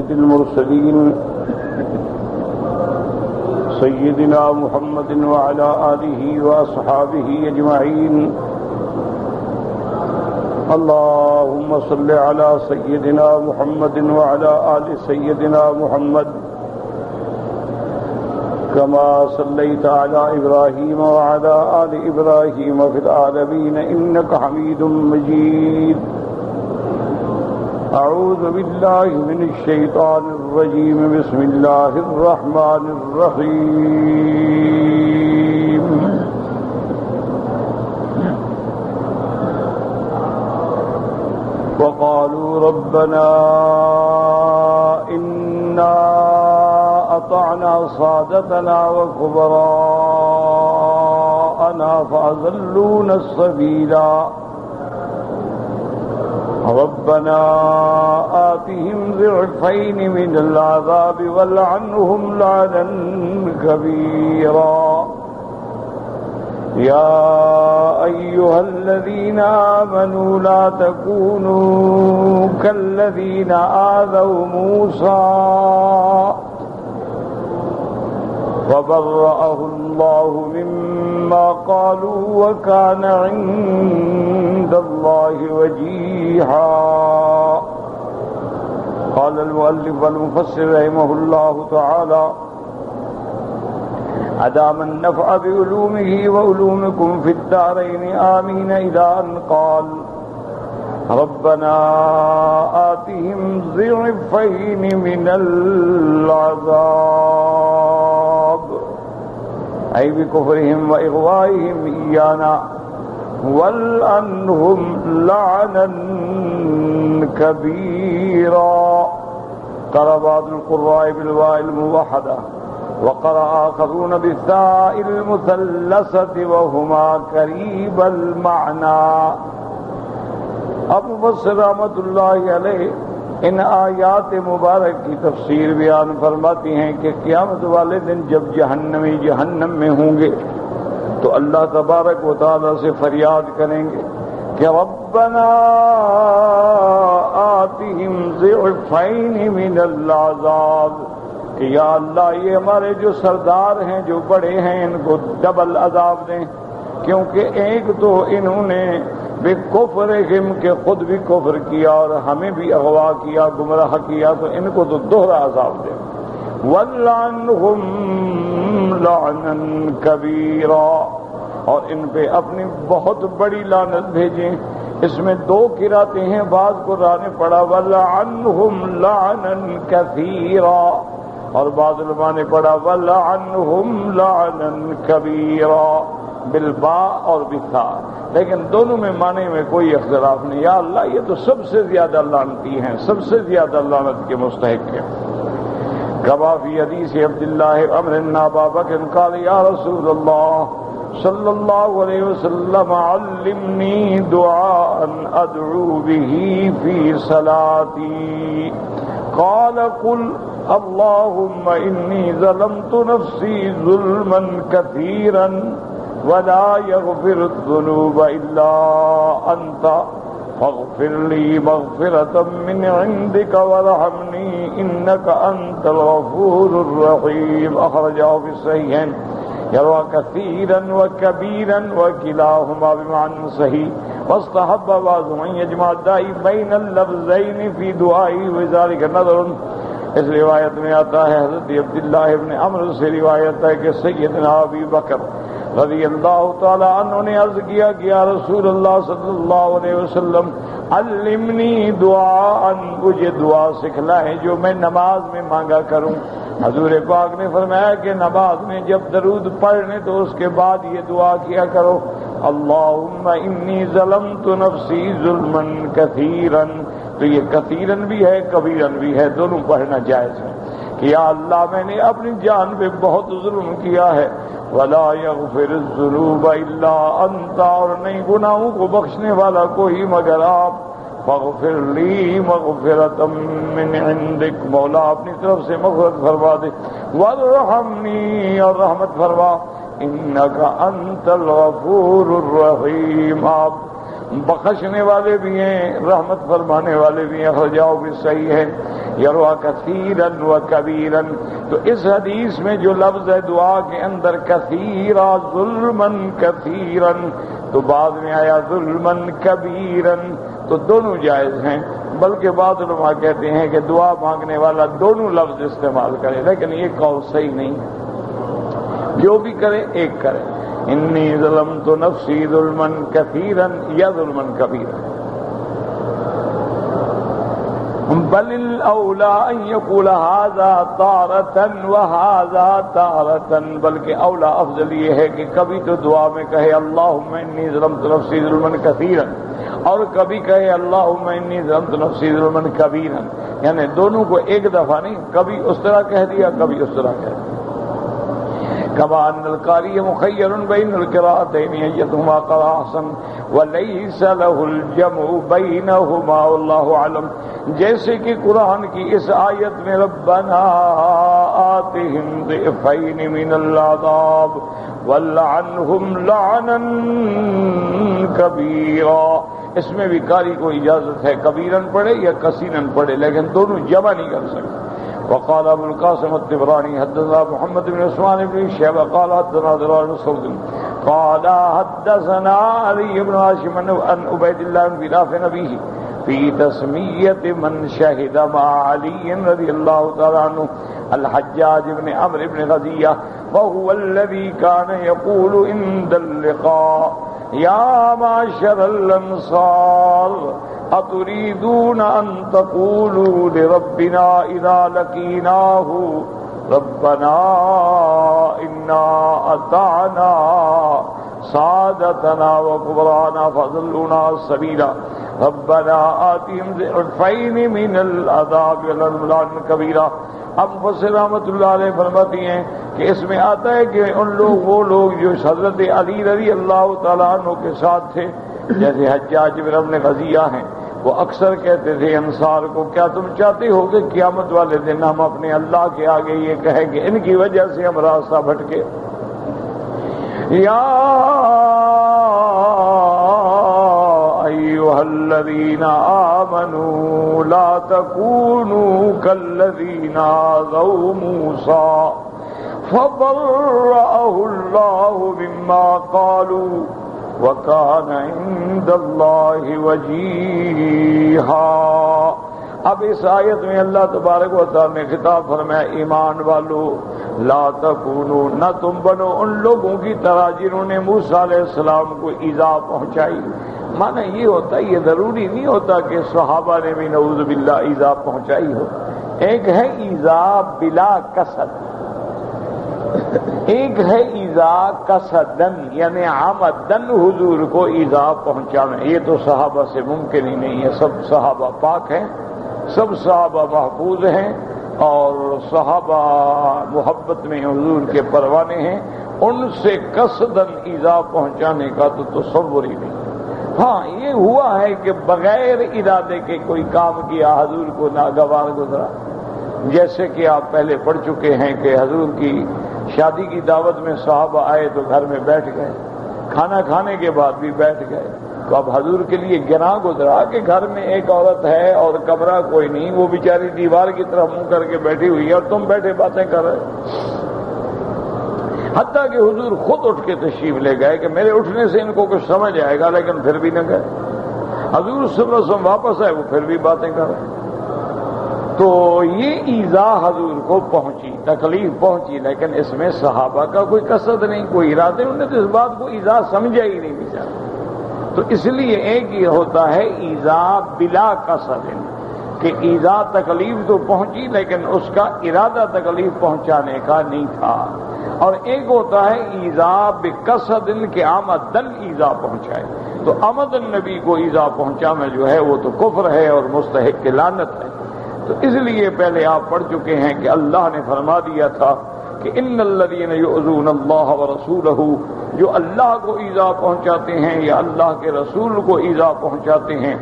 سيد المرسلين سيدنا محمد وعلى آله وأصحابه أجمعين. اللهم صل على سيدنا محمد وعلى آل سيدنا محمد كما صليت على إبراهيم وعلى آل إبراهيم في العالمين إنك حميد مجيد. أعوذ بالله من الشيطان الرجيم. بسم الله الرحمن الرحيم. وقالوا ربنا إنا أطعنا سادتنا وكبراءنا فأضلونا السبيلا ربنا آتهم ضعفين من العذاب والعنهم لعنا كبيرا. يا أيها الذين آمنوا لا تكونوا كالذين آذوا موسى فبرأه الله مما قالوا وكان عند الله وجيها. قال المؤلف والمفسر رحمه الله تعالى: أدام النفع بعلومه وعلومكم في الدارين آمين، إلى أن قال: ربنا آتهم ضعفين من العذاب، أي بكفرهم وإغوائهم إيانا، والعنهم لعنا كبيرا. قرأ بعض القراء بالواو الموحدة وقرأ آخرون بالثاء المثلثة وهما قريب المعنى. اب مفسر رحمۃ اللہ علیہ ان آیات مبارک کی تفسیر بیان فرماتی ہیں کہ قیامت والے دن جب جہنمی جہنم میں ہوں گے تو اللہ تبارک و تعالی سے فریاد کریں گے کہ ربنا آتهم ضعفین من العذاب، کہ یا اللہ یہ ہمارے جو سردار ہیں جو بڑے ہیں ان کو ڈبل عذاب دیں، کیونکہ ایک تو انہوں نے بے کفرہم کہ خود بھی کفر کیا اور ہمیں بھی اغوا کیا، گمراہ کیا، تو ان کو تو دوہرا عذاب دیں. وَلْعَنْهُمْ لَعْنًا كَبِيرًا، اور ان پہ اپنی بہت بڑی لعنت بھیجیں. اس میں دو قراتیں ہیں، بعض قرآن نے پڑھا وَلْعَنْهُمْ لَعْنًا كَثِيرًا، اور بعض علماء نے پڑھا وَلْعَنْهُمْ لَعْنًا كَبِيرًا بالباء اور بالثاء، لیکن دونوں میں معنی میں کوئی اختلاف نہیں. یا اللہ یہ تو سب سے زیادہ لعنتی ہیں، سب سے زیادہ لعنت کے مستحق ہیں. کما فی حدیث عبداللہ عمرو بن ابی بکر قال یا رسول اللہ صلی اللہ علیہ وسلم علمنی دعاء ادعو به فی صلاتی. قال قل اللهم انی ظلمت نفسی ظلما کثیرا ولا يغفر الذنوب إلا أنت فاغفر لي مغفرة من عندك وارحمني إنك أنت الغفور الرحيم. أخرجه في الصحيحين. يروى كثيرا وكبيرا وكلاهما بمعنى صحيح. واستحب بعضهم أن يجمع الداعي بين اللفظين في دعائه وذلك نظر. اس روایت میں آتا ہے حضرت عبداللہ ابن عمرو سے روایت ہے کہ سیدنا ابی بکر رضی اللہ تعالی عنہ نے عرض کیا کہ یا رسول اللہ صلی اللہ علیہ وسلم علمنی دعاء، مجھے دعا سکھلائیں جو میں نماز میں مانگا کروں. حضور پاک نے فرمایا کہ نماز میں جب درود پڑھ لیں تو اس کے بعد یہ دعا کیا کرو: اللہم انی ظلمت نفسی ظلما کثیرا. تو یہ کثیرن بھی ہے کبیرن بھی ہے، دونوں پڑھنا جائز ہے کہ یا اللہ میں نے اپنی جان پہ بہت ظلم کیا ہے. ولا یغفر الذنوب الا انت، اور نہیں گناہوں کو بخشنے والا کوئی مگر آپ. فاغفر لی مغفرۃ من عندک، مولا اپنی طرف سے مغفرت فرما دے. وارحمنی، اور رحمت فرما. انک انت الغفور الرحیم، آپ بخشنے والے بھی ہیں، رحمت فرمانے والے بھی ہیں، رجاؤ بھی صحیح ہے، یروا کثیرن و کبیرن۔ تو اس حدیث میں جو لفظ ہے دعا کے اندر کثیرا ظلمن کثیرن، تو بعد میں آیا ظلمن کبیرن، تو دونوں جائز ہیں، بلکہ بعض علماء کہتے ہیں کہ دعا مانگنے والا دونوں لفظ استعمال کرے، لیکن یہ قول صحیح نہیں ہے، جو بھی کرے ایک کرے، انی ظلمت نفسی ظلما کثیرا یا ظلما کبیرا۔ بل الاولی ان یقول ھذا تارۃ وھذا تارۃ، بلکہ اولا افضل یہ ہے کہ کبھی تو دعا میں کہے اللہم انی ظلمت نفسی ظلما کثیرا، اور کبھی کہے اللہم انی ظلمت نفسی ظلما کبیرا، یعنی دونوں کو ایک دفعہ نہیں، کبھی اس طرح کہہ دیا کبھی اس طرح کہہ دیا۔ كما أن القارئ مخير بين القراءتين أيتهما قرأ أحسن وليس له الجمع بينهما والله أعلم، جیسے کہ قرآن کی اس آیت میں ربنا آتهم ضعفين من العذاب ولعنهم لعنا كبيرا، اس میں بھی قاری کو اجازت ہے کبیرن پڑھے یا کثیرن پڑھے، لیکن دونوں جمع نہیں کر سکتے۔ وقال ابو القاسم الطبراني حدثنا محمد بن عثمان بن شيبة قال حدثنا زرار بن صلب قال حدثنا علي بن هاشم عن عبيد الله بن نافع أبيه في تسمية من شهد مع علي رضي الله تعالى عنه الحجاج بن عمرو بن غزية، وهو الذي كان يقول عند اللقاء يا معشر الأنصار أتريدون أن تقولوا لربنا إذا لقيناه ربنا إنا أطعنا سادتنا وكبرانا فضلونا السبيل ربنا آتهم ضعفين من العذاب والعذاب كبيرا۔ اب مفسر رحمۃ اللہ علیہ فرماتی ہیں کہ اس میں آتا ہے کہ وہ لوگ جو حضرت علی رضی اللہ تعالیٰ عنہ کے ساتھ تھے، جیسے حجاج بن عمرو غزیہ ہیں، وہ اکثر کہتے تھے انصار کو کیا تم چاہتے ہو کہ قیامت والے دن ہم اپنے اللہ کے آگے یہ کہیں کہ ان کی وجہ سے ہم راستہ بھٹکے؟ یا ایھا الذین آمنوا لا تکونوا کالذین آذوا موسیٰ فبرأہ اللہ مما قالوا وَكَانَ عِندَ اللَّهِ وَجِيهًا۔ اب اس آیت میں اللہ تبارک و تعالی نے خطاب فرمایا ایمان والو لا تکونوا، نہ تم بنو ان لوگوں کی طرح جنہوں نے موسیٰ علیہ السلام کو ایذا پہنچائی۔ معنی یہ ہوتا ہے، یہ ضروری نہیں ہوتا کہ صحابہ نے بھی نعوذ باللہ ایذا پہنچائی ہو، ایک ہے ایذا بلا قصد، ایک ہے ایذا قصدن یعنی عمدن حضور کو ایذا پہنچانا، یہ تو صحابہ سے ممکن ہی نہیں ہے، سب صحابہ پاک ہیں، سب صحابہ محفوظ ہیں، اور صحابہ محبت میں حضور کے پروانے ہیں، ان سے قصدن ایذا پہنچانے کا تو تصور ہی نہیں۔ ہاں یہ ہوا ہے کہ بغیر ارادے کے کوئی کام کیا حضور کو ناگوار گزرا، جیسے کہ آپ پہلے پڑھ چکے ہیں کہ حضور کی شادی کی دعوت میں صحابہ آئے تو گھر میں بیٹھ گئے، کھانا کھانے کے بعد بھی بیٹھ گئے، تو اب حضور کے لیے گناہ گزرا کہ گھر میں ایک عورت ہے اور کمرہ کوئی نہیں، وہ بیچاری دیوار کی طرف منہ کر کے بیٹھی ہوئی ہے اور تم بیٹھے باتیں کر رہے۔ حتیٰ کہ حضور خود اٹھ کے تشریف لے گئے کہ میرے اٹھنے سے ان کو کچھ سمجھ آئے گا، لیکن پھر بھی نہ گئے۔ حضور صلی اللہ علیہ وسلم واپس آئے، وہ پھر بھی باتیں کر رہے۔ تو یہ ایذا حضور کو پہنچی، تکلیف پہنچی، لیکن اس میں صحابہ کا کوئی قصد نہیں، کوئی ارادے، انہوں نے تو اس بات کو ایذا سمجھا ہی نہیں بیچارہ۔ تو اس لیے ایک یہ ہوتا ہے ایذا بلا قصد، کہ ایذا تکلیف تو پہنچی لیکن اس کا ارادہ تکلیف پہنچانے کا نہیں تھا، اور ایک ہوتا ہے ایذا بقصد کہ آمدن ایذا پہنچائے۔ تو آمدن نبی کو ایذا پہنچانا جو ہے وہ تو کفر ہے اور مستحق لعنت ہے۔ تو اس لیے پہلے آپ پڑھ چکے ہیں کہ اللہ نے فرما دیا تھا کہ ان الذین یؤذون اللہ ورسولہ، جو اللہ کو ایذا پہنچاتے ہیں یا اللہ کے رسول کو ایذا پہنچاتے ہیں،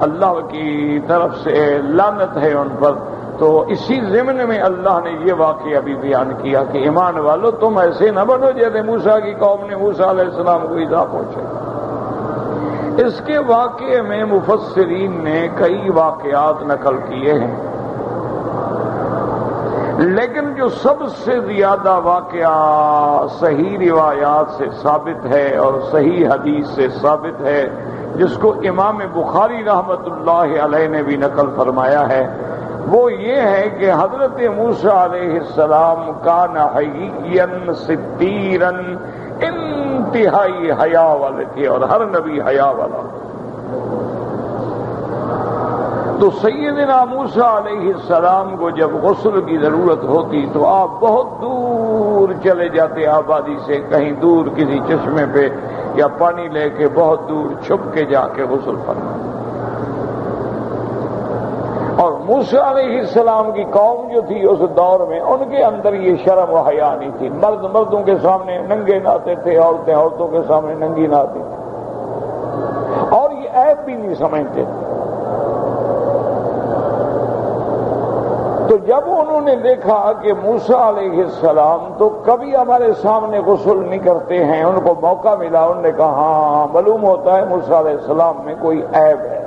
اللہ کی طرف سے لعنت ہے ان پر۔ تو اسی ضمن میں اللہ نے یہ واقعہ بھی بیان کیا کہ ایمان والو تم ایسے نہ بنو جیسے موسیٰ کی قوم نے موسیٰ علیہ السلام کو ایذا پہنچائی۔ اس کے واقعے میں مفسرین نے کئی واقعات نقل کیے ہیں، لیکن جو سب سے زیادہ واقعہ صحیح روایات سے ثابت ہے اور صحیح حدیث سے ثابت ہے، جس کو امام بخاری رحمۃ اللہ علیہ نے بھی نقل فرمایا ہے، وہ یہ ہے کہ حضرت موسیٰ علیہ السلام کان حییًا ستیرًا، انتہائی حیا والے تھے، اور ہر نبی حیا والا۔ تو سیدنا موسیٰ علیہ السلام کو جب غسل کی ضرورت ہوتی تو آپ بہت دور چلے جاتے، آبادی سے کہیں دور کسی چشمے پہ یا پانی لے کے بہت دور چھپ کے جا کے غسل فرماتے۔ اور موسیٰ علیہ السلام کی قوم جو تھی اس دور میں، ان کے اندر یہ شرم و حیا نہیں تھی، مرد مردوں کے سامنے ننگے نہاتے تھے، عورتیں عورتوں کے سامنے ننگی نہاتی تھی، اور یہ عیب بھی نہیں سمجھتے تھے۔ تو جب انہوں نے دیکھا کہ موسیٰ علیہ السلام تو کبھی ہمارے سامنے غسل نہیں کرتے ہیں، ان کو موقع ملا، انہوں نے کہا ہاں معلوم ہوتا ہے موسیٰ علیہ السلام میں کوئی عیب ہے،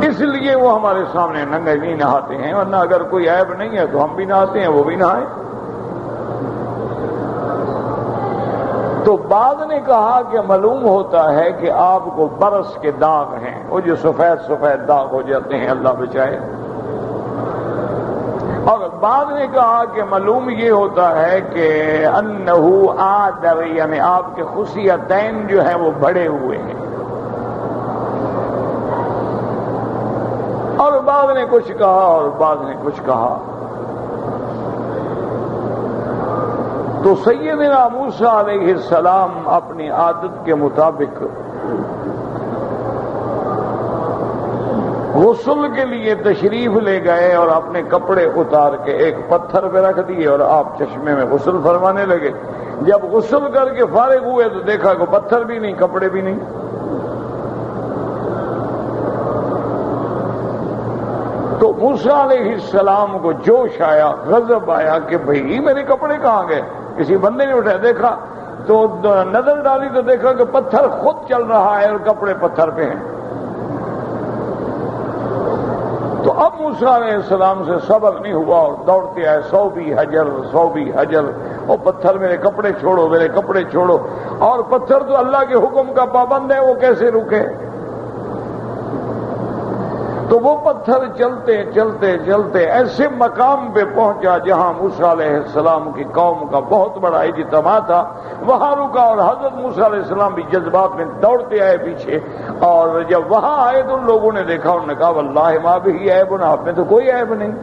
اس لیے وہ ہمارے سامنے ننگے نہیں نہاتے ہیں، ورنہ اگر کوئی عیب نہیں ہے تو ہم بھی نہاتے ہیں، وہ بھی نہائیں۔ تو بعض نے کہا کہ معلوم ہوتا ہے کہ آپ کو برس کے داغ ہیں، وہ جو سفید سفید داغ ہو جاتے ہیں، اللہ بچائے۔ اور بعض نے کہا کہ معلوم یہ ہوتا ہے کہ انہو آدر، یعنی آپ کے خصیتین جو ہیں وہ بڑے ہوئے ہیں۔ اور بعض نے کچھ کہا اور بعض نے کچھ کہا۔ تو سیدنا موسیٰ علیہ السلام اپنی عادت کے مطابق غسل کے لیے تشریف لے گئے اور اپنے کپڑے اتار کے ایک پتھر پہ رکھ دیے اور آپ چشمے میں غسل فرمانے لگے۔ جب غسل کر کے فارغ ہوئے تو دیکھا کہ پتھر بھی نہیں، کپڑے بھی نہیں۔ تو موسیٰ علیہ السلام کو جوش آیا، غضب آیا کہ بھئی میرے کپڑے کہاں گئے؟ کسی بندے نے اٹھایا، دیکھا تو نظر ڈالی تو دیکھا کہ پتھر خود چل رہا ہے اور کپڑے پتھر پہ ہیں۔ تو اب موسیٰ علیہ السلام سے صبر نہیں ہوا اور دوڑتے آئے، سو بھی حجر، اور پتھر میرے کپڑے چھوڑو، میرے کپڑے چھوڑو۔ اور پتھر تو اللہ کے حکم کا پابند ہے، وہ کیسے رکے؟ تو وہ پتھر چلتے چلتے چلتے ایسے مقام پہ پہنچا جہاں موسیٰ علیہ السلام کی قوم کا بہت بڑا اجتماع تھا، وہاں رکا، اور حضرت موسیٰ علیہ السلام بھی جذبات میں دوڑتے آئے پیچھے۔ اور جب وہاں آئے تو ان لوگوں نے دیکھا، انہوں نے کہا واللہ ما بھی عیب، آپ میں تو کوئی عیب نہیں۔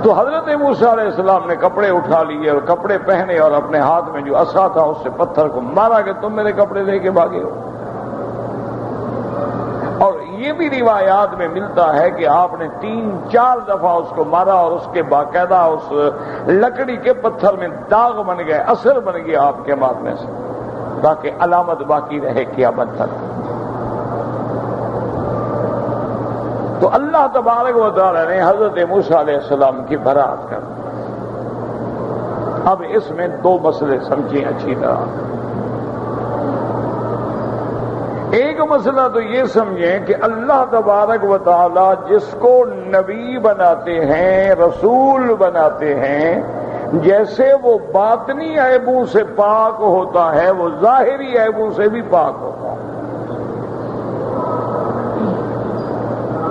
تو حضرت موسیٰ علیہ السلام نے کپڑے اٹھا لیے اور کپڑے پہنے اور اپنے ہاتھ میں جو عصا تھا اس سے پتھر کو مارا کہ تم میرے کپڑے لے کے بھاگے ہو۔ اور یہ بھی روایات میں ملتا ہے کہ آپ نے 3-4 دفعہ اس کو مارا اور اس کے باقاعدہ اس لکڑی کے پتھر میں داغ بن گئے، اثر بن گیا آپ کے مارنے سے، تاکہ علامت باقی رہے کیا پتھر۔ تو اللہ تبارک و تعالی نے حضرت موسیٰ علیہ السلام کی برات کر دی۔ اب اس میں 2 مسئلے سمجھیں اچھی طرح۔ ایک مسئلہ تو یہ سمجھیں کہ اللہ تبارک و تعالی جس کو نبی بناتے ہیں، رسول بناتے ہیں، جیسے وہ باطنی عیبوں سے پاک ہوتا ہے، وہ ظاہری عیبوں سے بھی پاک ہوتا ہے۔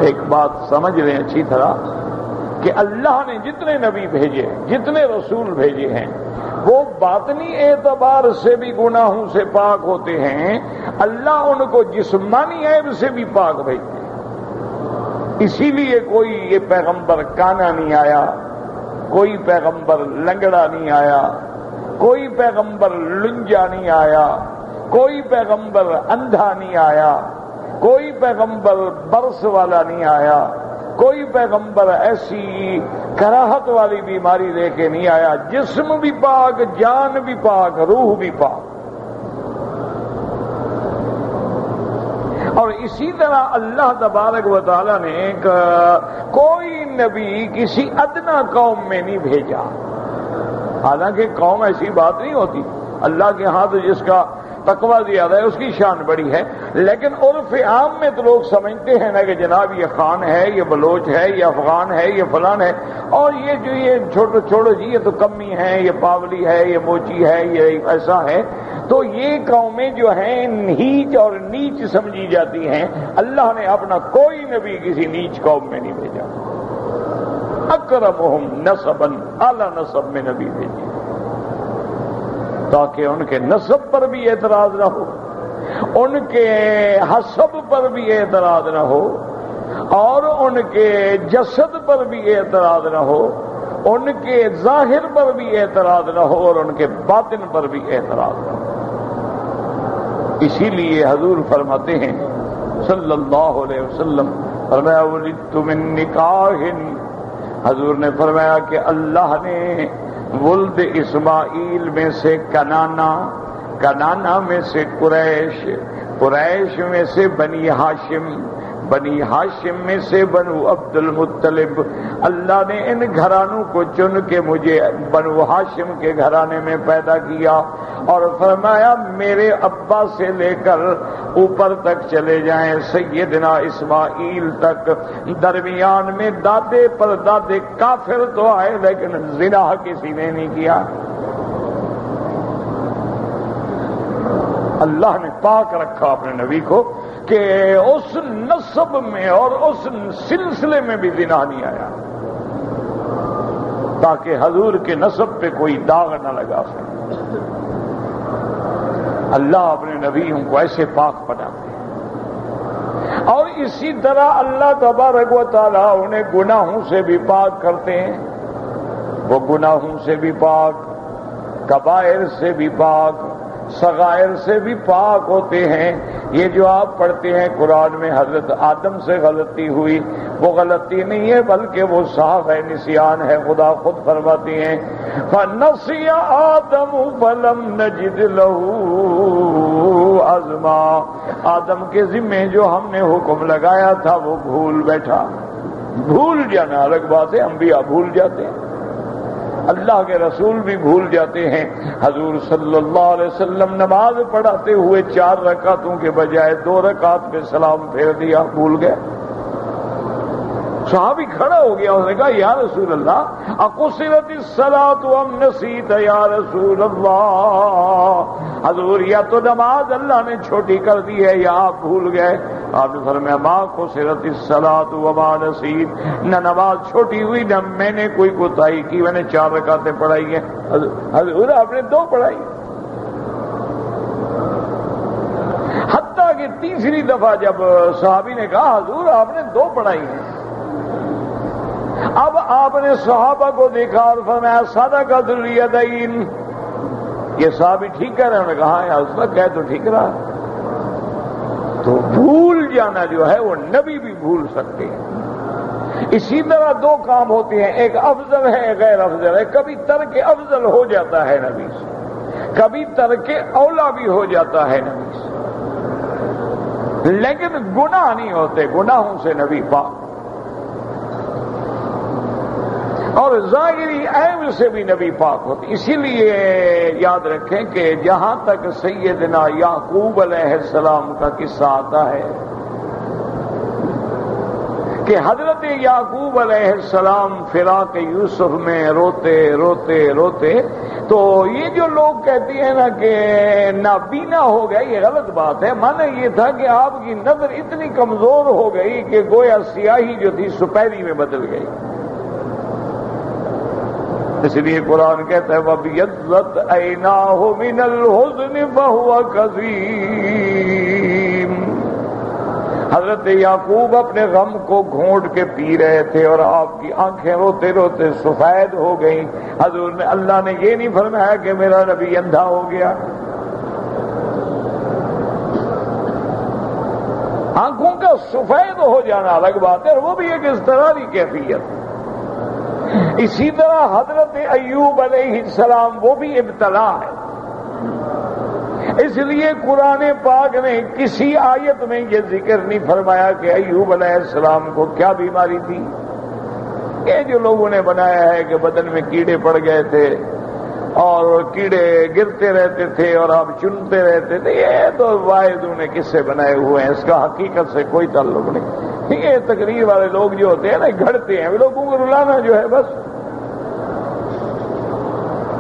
ایک بات سمجھ لیں اچھی طرح کہ اللہ نے جتنے نبی بھیجے، جتنے رسول بھیجے ہیں، وہ باطنی اعتبار سے بھی گناہوں سے پاک ہوتے ہیں، اللہ ان کو جسمانی عیب سے بھی پاک بھیجتے ہیں۔ اسی لیے کوئی یہ پیغمبر کانا نہیں آیا، کوئی پیغمبر لنگڑا نہیں آیا، کوئی پیغمبر لنجا نہیں آیا، کوئی پیغمبر اندھا نہیں آیا، کوئی پیغمبر برس والا نہیں آیا، کوئی پیغمبر ایسی کراہت والی بیماری لے کے نہیں آیا۔ جسم بھی پاک، جان بھی پاک، روح بھی پاک۔ اور اسی طرح اللہ تبارک و تعالی نے کوئی نبی کسی ادنا قوم میں نہیں بھیجا، حالانکہ قوم ایسی بات نہیں ہوتی، اللہ کے ہاں تو جس کا تقوی زیادہ ہے اس کی شان بڑی ہے، لیکن عرف عام میں تو لوگ سمجھتے ہیں نا کہ جناب یہ خان ہے، یہ بلوچ ہے، یہ افغان ہے، یہ فلان ہے، اور یہ جو یہ چھوڑو جی یہ تو کمی ہے، یہ پاولی ہے، یہ موچی ہے، یہ ایسا ہے۔ تو یہ قومیں جو ہیں نیچ اور نیچ سمجھی جاتی ہیں۔ اللہ نے اپنا کوئی نبی کسی نیچ قوم میں نہیں بھیجا، اکرمہم نسبا، اعلی نسب میں نبی بھیجے تاکہ ان کے نسب پر بھی اعتراض نہ ہو، ان کے حسب پر بھی اعتراض نہ ہو، اور ان کے جسد پر بھی اعتراض نہ ہو، ان کے ظاہر پر بھی اعتراض نہ ہو، اور ان کے باطن پر بھی اعتراض نہ ہو۔ اسی لیے حضور فرماتے ہیں صلی اللہ علیہ وسلم، فرمایا ولدت من نکاح، حضور نے فرمایا کہ اللہ نے ولد اسماعیل میں سے کنانا، کنانا میں سے قریش، قریش میں سے بنی ہاشم، بنی ہاشم میں سے بنو عبد المطلب، اللہ نے ان گھرانوں کو چن کے مجھے بنو ہاشم کے گھرانے میں پیدا کیا، اور فرمایا میرے ابا سے لے کر اوپر تک چلے جائیں سیدنا اسماعیل تک، درمیان میں دادے پر دادے کافر تو آئے لیکن زنا کسی نے نہیں کیا۔ اللہ نے پاک رکھا اپنے نبی کو کہ اس نسب میں اور اس سلسلے میں بھی زنا نہیں آیا، تاکہ حضور کے نسب پہ کوئی داغ نہ لگا سکے۔ اللہ اپنے نبیوں کو ایسے پاک بناتے ہیں، اور اسی طرح اللہ تبارک و تعالیٰ انہیں گناہوں سے بھی پاک کرتے ہیں، وہ گناہوں سے بھی پاک، کبائر سے بھی پاک، صغائر سے بھی پاک ہوتے ہیں۔ یہ جو آپ پڑھتے ہیں قرآن میں حضرت آدم سے غلطی ہوئی، وہ غلطی نہیں ہے بلکہ وہ صاحب ہے نسیان ہے۔ خدا خود فرماتے ہیں فَنَسِيَ آدَمُ فَلَمْ نَجِدْ لَهُ عَزْمًا، آدم کے ذمے جو ہم نے حکم لگایا تھا وہ بھول بیٹھا۔ بھول جانا الگ بات ہے، انبیاء بھول جاتے ہیں، اللہ کے رسول بھی بھول جاتے ہیں۔ حضور صلی اللہ علیہ وسلم نماز پڑھاتے ہوئے 4 رکعتوں کے بجائے 2 رکعت پہ سلام پھیر دیا، بھول گئے۔ صحابی کھڑا ہو گیا، اس نے کہا یا رسول اللہ اقصرت الصلاۃ ام نسیت یا رسول اللہ، حضور یا تو نماز اللہ نے چھوٹی کر دی ہے یا آپ بھول گئے۔ آپ نے فرمایا ما قصرت الصلاۃ وما نسیت، نہ نماز چھوٹی ہوئی نہ میں نے کوئی کوتاہی کی، میں نے 4 رکعتیں پڑھائی ہیں۔ حضور آپ نے 2 پڑھائی، حتیٰ کہ تیسری دفعہ جب صحابی نے کہا حضور آپ نے 2 پڑھائی ہیں، اب آپ نے صحابہ کو دیکھا اور فرمایا صدقۃ الیدین، یہ صحابی ٹھیک کہہ رہے ہیں؟ انہوں نے کہا یا اس وقت کہہ تو ٹھیک رہا۔ تو بھول جانا جو ہے وہ نبی بھی بھول سکتے ہیں۔ اسی طرح 2 کام ہوتے ہیں، ایک افضل ہے ایک غیر افضل ہے۔ کبھی ترک افضل ہو جاتا ہے نبی سے، کبھی ترک اولا بھی ہو جاتا ہے نبی سے، لیکن گناہ نہیں ہوتے، گناہوں سے نبی پاک، اور ظاہری عیب سے بھی نبی پاک ہوتے۔ اسی لیے یاد رکھیں کہ جہاں تک سیدنا یعقوب علیہ السلام کا قصہ آتا ہے کہ حضرت یعقوب علیہ السلام فراق یوسف میں روتے روتے روتے، تو یہ جو لوگ کہتے ہیں نا کہ نابینا ہو گئے، یہ غلط بات ہے۔ مانا یہ تھا کہ آپ کی نظر اتنی کمزور ہو گئی کہ گویا سیاہی جو تھی سپہری میں بدل گئی۔ اس لیے قرآن کہتا ہے وَبِيَضَّتْ عَيْنَاهُ مِنَ الْحُزْنِ فَهُوَ كَظِيمٌ، حضرت یعقوب اپنے غم کو گھونٹ کے پی رہے تھے اور آپ کی آنکھیں روتے روتے سفید ہو گئیں۔ حضور نے اللہ نے یہ نہیں فرمایا کہ میرا نبی اندھا ہو گیا، آنکھوں کا سفید ہو جانا الگ بات ہے، اور وہ بھی ایک اضطراری کیفیت۔ اسی طرح حضرت ایوب علیہ السلام وہ بھی ابتلا ہے، اس لیے قرآن پاک نے کسی آیت میں یہ ذکر نہیں فرمایا کہ ایوب علیہ السلام کو کیا بیماری تھی۔ یہ جو لوگوں نے بنایا ہے کہ بدن میں کیڑے پڑ گئے تھے اور کیڑے گرتے رہتے تھے اور آپ چنتے رہتے تھے، یہ تو واحد نے قصے بنائے ہوئے ہیں، اس کا حقیقت سے کوئی تعلق نہیں۔ یہ تقریر والے لوگ جو ہوتے ہیں نا گھڑتے ہیں، لوگوں کو رلانا جو ہے بس،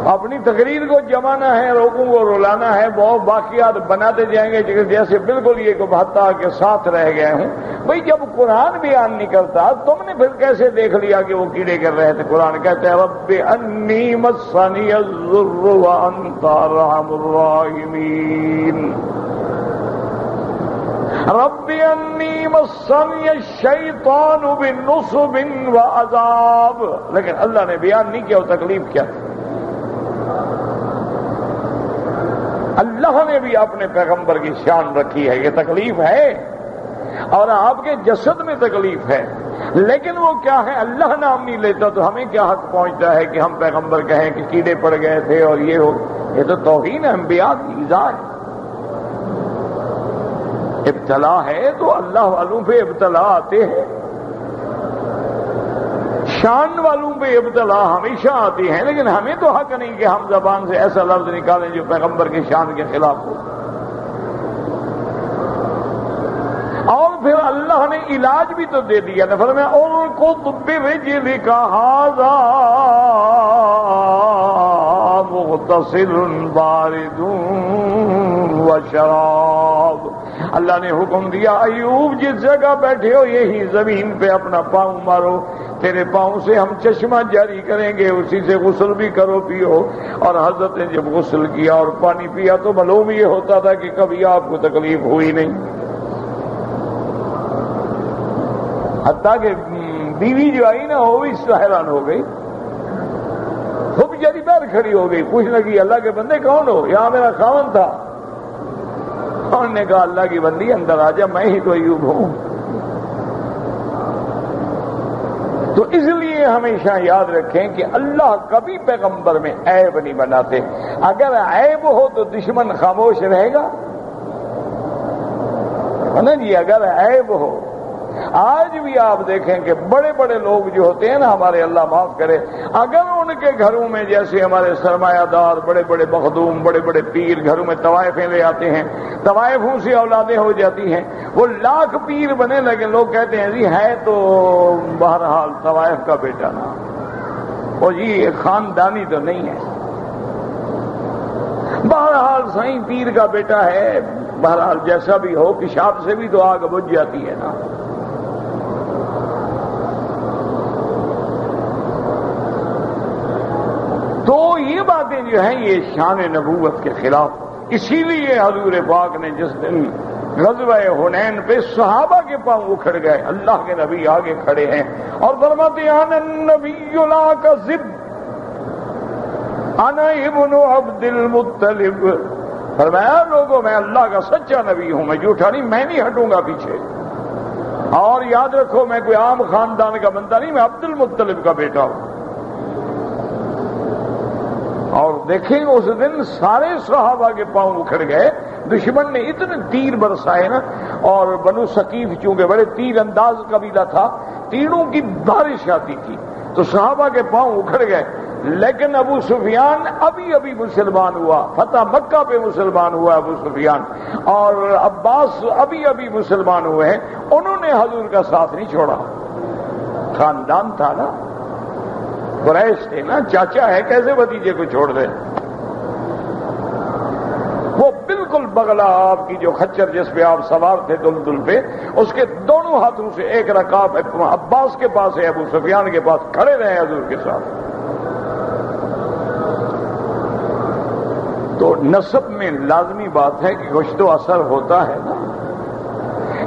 اپنی تقریر کو جمانا ہے، لوگوں کو رلانا ہے، بہت واقعات بناتے جائیں گے جیسے بالکل یہ کو بھتا کے ساتھ رہ گئے ہوں۔ بھئی جب قرآن بیان نہیں کرتا تم نے پھر کیسے دیکھ لیا کہ وہ کیڑے کر رہے تھے؟ قرآن کہتے ہیں رب انی مسنی الضر وانت ارحم الراحمین، رب انی مسنی الشیطان بنصب وعذاب، لیکن اللہ نے بیان نہیں کیا وہ تکلیف کیا تھی۔ اللہ نے بھی اپنے پیغمبر کی شان رکھی ہے، یہ تکلیف ہے اور آپ کے جسد میں تکلیف ہے، لیکن وہ کیا ہے؟ اللہ نام نہیں لیتا تو ہمیں کیا حق پہنچتا ہے کہ ہم پیغمبر کہیں کہ کیڑے پڑ گئے تھے اور یہ ہو؟ یہ تو توہین ہے، انبیاء کی ایذا ہے۔ ابتلا ہے تو اللہ والوں پہ ابتلا آتے ہیں، شان والوں پہ ابتلا ہمیشہ آتی ہیں، لیکن ہمیں تو حق نہیں کہ ہم زبان سے ایسا لفظ نکالیں جو پیغمبر کی شان کے خلاف ہو۔ اور پھر اللہ نے علاج بھی تو دے دیا نا، فرمایا ارکض برجلک ھذا مغتسل بارد وشراب، اللہ نے حکم دیا ایوب جس جگہ بیٹھے ہو یہی زمین پہ اپنا پاؤں مارو، تیرے پاؤں سے ہم چشمہ جاری کریں گے، اسی سے غسل بھی کرو پیو۔ اور حضرت نے جب غسل کیا اور پانی پیا تو معلوم یہ ہوتا تھا کہ کبھی آپ کو تکلیف ہوئی نہیں، حتیٰ کہ بیوی جو آئی نا وہ بھی حیران ہو گئی، خوب جاری باہر کھڑی ہو گئی، پوچھنے لگی اللہ کے بندے کون ہو؟ یہاں میرا خاوند تھا۔ انہوں نے کہا اللہ کی بندی اندر آ جا، میں ہی تو ایوب ہوں۔ تو اس لیے ہمیشہ یاد رکھیں کہ اللہ کبھی پیغمبر میں عیب نہیں بناتے، اگر عیب ہو تو دشمن خاموش رہے گا نا جی، اگر عیب ہو۔ آج بھی آپ دیکھیں کہ بڑے بڑے لوگ جو ہوتے ہیں نا ہمارے، اللہ معاف کرے، اگر ان کے گھروں میں جیسے ہمارے سرمایہ دار بڑے بڑے مخدوم بڑے بڑے پیر گھروں میں طوائفیں لے آتے ہیں، طوائفوں سے اولادیں ہو جاتی ہیں، وہ لاکھ پیر بنے، لیکن لوگ کہتے ہیں جی ہے تو بہرحال طوائف کا بیٹا نا، اور جی خاندانی تو نہیں ہے، بہرحال صحیح پیر کا بیٹا ہے، بہرحال جیسا بھی ہو، پیشاب سے بھی تو آگ بجھ جاتی ہے نا۔ تو یہ باتیں جو ہیں یہ شان نبوت کے خلاف، اسی لیے حضور پاک نے جس دن غزوہ حنین پہ صحابہ کے پاؤں اکھڑ گئے، اللہ کے نبی آگے کھڑے ہیں اور فرماتے ہیں انا النبی لا کذب انا ابن عبد المطلب، فرمایا لوگوں میں اللہ کا سچا نبی ہوں، میں جھوٹا نہیں، میں نہیں ہٹوں گا پیچھے، اور یاد رکھو میں کوئی عام خاندان کا بندہ نہیں، میں عبد المطلب کا بیٹا ہوں۔ اور دیکھیں اس دن سارے صحابہ کے پاؤں اکھڑ گئے، دشمن نے اتنے تیر برسائے نا، اور بنو ثقیف چونکہ بڑے تیر انداز قبیلہ تھا، تیروں کی بارش آتی تھی، تو صحابہ کے پاؤں اکھڑ گئے، لیکن ابو سفیان ابھی مسلمان ہوا، فتح مکہ پہ مسلمان ہوا ابو سفیان، اور عباس ابھی مسلمان ہوئے ہیں، انہوں نے حضور کا ساتھ نہیں چھوڑا، خاندان تھا نا، قریش تھے نا، چاچا ہے، کیسے بھتیجے کو چھوڑ دیں؟ وہ بالکل بغلا آپ کی جو خچر جس پہ آپ سوار تھے دلدل پہ، اس کے دونوں ہاتھوں سے ایک رکاب عباس کے پاس ہے، ابو سفیان کے پاس، کھڑے رہے حضور کے ساتھ۔ تو نسب میں لازمی بات ہے کہ کچھ تو اثر ہوتا ہے نا،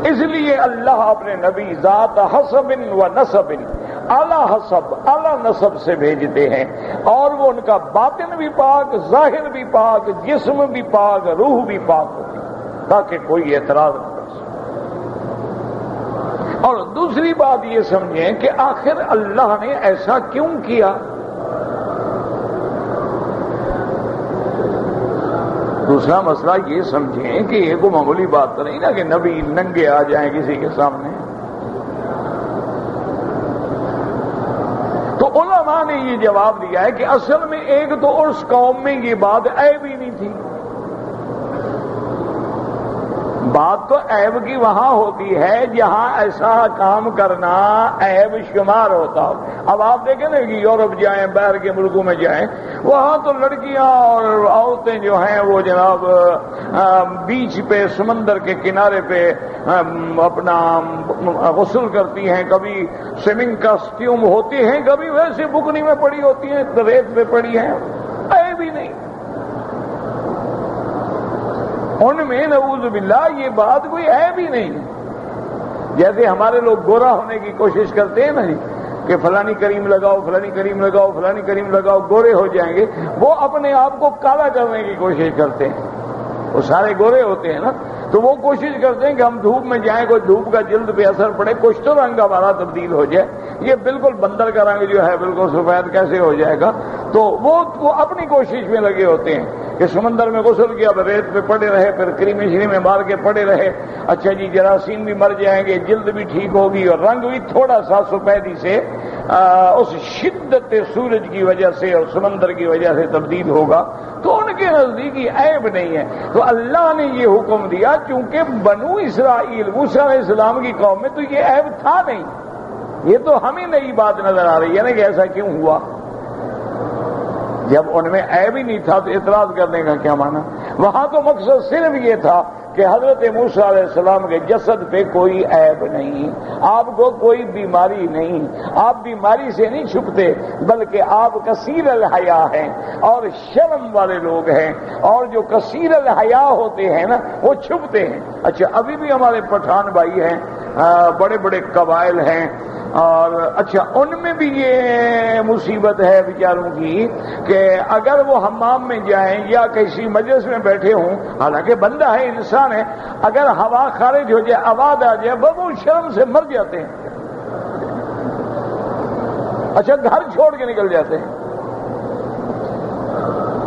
اس لیے اللہ اپنے نبی ذات حسب و نسب، اعلیٰ حسب اعلیٰ نسب سے بھیجتے ہیں، اور وہ ان کا باطن بھی پاک، ظاہر بھی پاک، جسم بھی پاک، روح بھی پاک ہوتی، تاکہ کوئی اعتراض نہ کر سکے۔ اور دوسری بات یہ سمجھیں کہ آخر اللہ نے ایسا کیوں کیا؟ دوسرا مسئلہ یہ سمجھیں کہ یہ کوئی معمولی بات تو نہیں نا کہ نبی ننگے آ جائیں کسی کے سامنے۔ تو علماء نے یہ جواب دیا ہے کہ اصل میں ایک تو اس قوم میں یہ بات عیب ہی نہیں تھی. بات تو عیب کی وہاں ہوتی ہے جہاں ایسا کام کرنا عیب شمار ہوتا ہو. اب آپ دیکھیں نا کہ یورپ جائیں، باہر کے ملکوں میں جائیں، وہاں تو لڑکیاں اور عورتیں جو ہیں وہ جناب بیچ پہ، سمندر کے کنارے پہ اپنا غسل کرتی ہیں، کبھی سوئمنگ کاسٹیوم ہوتی ہیں، کبھی ویسے بکنی میں پڑی ہوتی ہیں، ریت پہ پڑی ہیں، عیب ہی نہیں. ان میں نعوذ باللہ یہ بات کوئی عیب ہی نہیں. جیسے ہمارے لوگ گورا ہونے کی کوشش کرتے ہیں نا جی کہ فلانی کریم لگاؤ، فلانی کریم لگاؤ، فلانی کریم لگاؤ، گورے ہو جائیں گے. وہ اپنے آپ کو کالا کرنے کی کوشش کرتے ہیں. وہ سارے گورے ہوتے ہیں نا، تو وہ کوشش کرتے ہیں کہ ہم دھوپ میں جائیں، کوئی دھوپ کا جلد پہ اثر پڑے، کچھ تو رنگ ہمارا تبدیل ہو جائے. یہ بالکل بندر کا رنگ جو ہے بالکل سفید کیسے ہو جائے گا؟ تو وہ اپنی کوشش میں لگے ہوتے ہیں کہ سمندر میں غسل کیا، ریت پہ پڑے رہے، پھر کریمیں شریمیں مار کے پڑے رہے. اچھا جی، جراثیم بھی مر جائیں گے، جلد بھی ٹھیک ہوگی، اور رنگ بھی تھوڑا سا سفیدی سے اس شدت سورج کی وجہ سے اور سمندر کی وجہ سے تبدیل ہوگا. تو ان کے نزدیک یہ عیب نہیں ہے. تو اللہ نے یہ حکم دیا چونکہ بنو اسرائیل، موسیٰ علیہ السلام کی قوم میں تو یہ عیب تھا نہیں. یہ تو ہمیں نئی بات نظر آ رہی ہے نا کہ ایسا کیوں ہوا. جب ان میں عیب ہی نہیں تھا تو اعتراض کرنے کا کیا معنی؟ وہاں تو مقصد صرف یہ تھا کہ حضرت موسیٰ علیہ السلام کے جسد پہ کوئی عیب نہیں، آپ کو کوئی بیماری نہیں، آپ بیماری سے نہیں چھپتے، بلکہ آپ کثیر الحیا ہیں اور شرم والے لوگ ہیں، اور جو کثیر الحیا ہوتے ہیں نا وہ چھپتے ہیں. اچھا، ابھی بھی ہمارے پٹھان بھائی ہیں، بڑے بڑے قبائل ہیں، اور اچھا ان میں بھی یہ مصیبت ہے بیچاروں کی کہ اگر وہ حمام میں جائیں یا کسی مجلس میں بیٹھے ہوں، حالانکہ بندہ ہے، انسان ہے، اگر ہوا خارج ہو جائے، آواز آ جائے، وہ شرم سے مر جاتے ہیں. اچھا، گھر چھوڑ کے نکل جاتے ہیں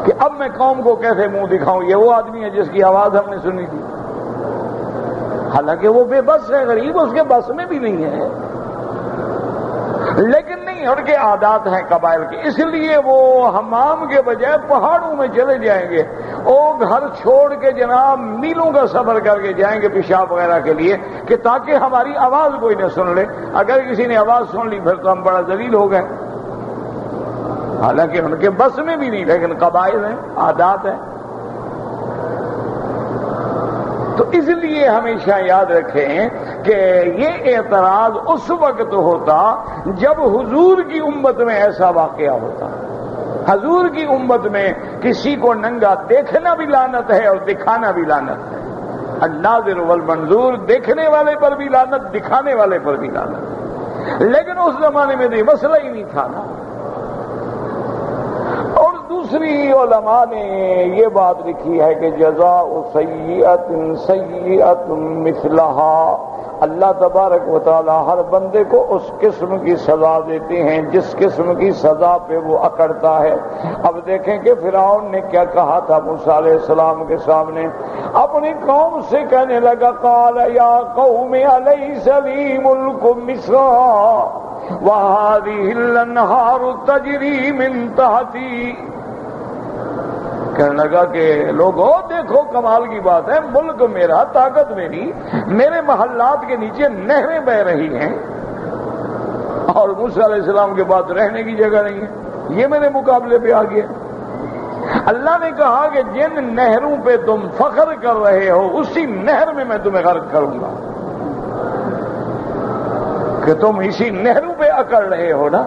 کہ اب میں قوم کو کیسے منہ دکھاؤں، یہ وہ آدمی ہے جس کی آواز ہم نے سنی تھی. حالانکہ وہ بے بس ہے، غریب، اس کے بس میں بھی نہیں ہے، لیکن نہیں، ان کے عادات ہیں قبائل کے، اس لیے وہ حمام کے بجائے پہاڑوں میں چلے جائیں گے. وہ گھر چھوڑ کے جناب میلوں کا سفر کر کے جائیں گے پیشاب وغیرہ کے لیے کہ تاکہ ہماری آواز کوئی نہ سن لے. اگر کسی نے آواز سن لی پھر تو ہم بڑا ذلیل ہو گئے. حالانکہ ان کے بس میں بھی نہیں، لیکن قبائل ہیں، عادات ہیں. تو اس لیے ہمیشہ یاد رکھیں کہ یہ اعتراض اس وقت ہوتا جب حضور کی امت میں ایسا واقعہ ہوتا. حضور کی امت میں کسی کو ننگا دیکھنا بھی لعنت ہے اور دکھانا بھی لعنت ہے. الناظر والمنظور، دیکھنے والے پر بھی لعنت، دکھانے والے پر بھی لعنت. لیکن اس زمانے میں تو یہ مسئلہ ہی نہیں تھا نا. اور دوسری علماء نے یہ بات لکھی ہے کہ جزاء سیئۃ سیئۃ مثلھا، اللہ تبارک و تعالی ہر بندے کو اس قسم کی سزا دیتے ہیں جس قسم کی سزا پہ وہ اکڑتا ہے. اب دیکھیں کہ فرعون نے کیا کہا تھا موسیٰ علیہ السلام کے سامنے. اپنی قوم سے کہنے لگا، قال یا قوم الیس لی ملک مصر وَهَٰذِهِ الْأَنْهَارُ تَجْرِي مِن تَحْتِي. کہنے لگا کہ لوگوں دیکھو کمال کی بات ہے، ملک میرا، طاقت میری، میرے محلات کے نیچے نہریں بہ رہی ہیں، اور موسیٰ علیہ السلام کے بعد رہنے کی جگہ نہیں ہے. یہ میرے مقابلے پہ آ گیا. اللہ نے کہا کہ جن نہروں پہ تم فخر کر رہے ہو اسی نہر میں تمہیں غرق کروں گا. کہ تم اسی نہروں پہ اکڑ رہے ہو نا،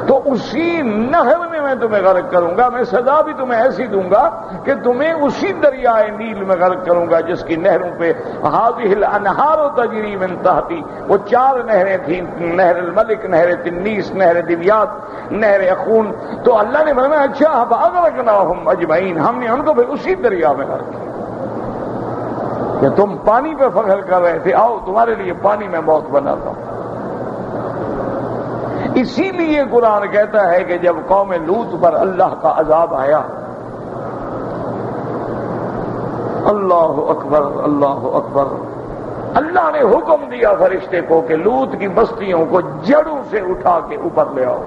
تو اسی نہر میں تمہیں غرق کروں گا. میں سزا بھی تمہیں ایسی دوں گا کہ تمہیں اسی دریائے نیل میں غرق کروں گا جس کی نہروں پہ هذه الانہار تجری من تحتی. وہ 4 نہریں تھیں، نہر الملک، نہر تنیس، نہر دیویات، نہر اخون. تو اللہ نے فرمایا اچھا فاغرقناہم اجمعین، ہم نے ان کو پھر اسی دریا میں غرق کیا. کہ تم پانی پہ فخر کر رہے تھے، آؤ تمہارے لیے پانی میں موت بناتا ہوں. اسی لیے قرآن کہتا ہے کہ جب قوم لوط پر اللہ کا عذاب آیا، اللہ اکبر اللہ اکبر، اللہ نے حکم دیا فرشتے کو کہ لوط کی بستیوں کو جڑوں سے اٹھا کے اوپر لے آؤ.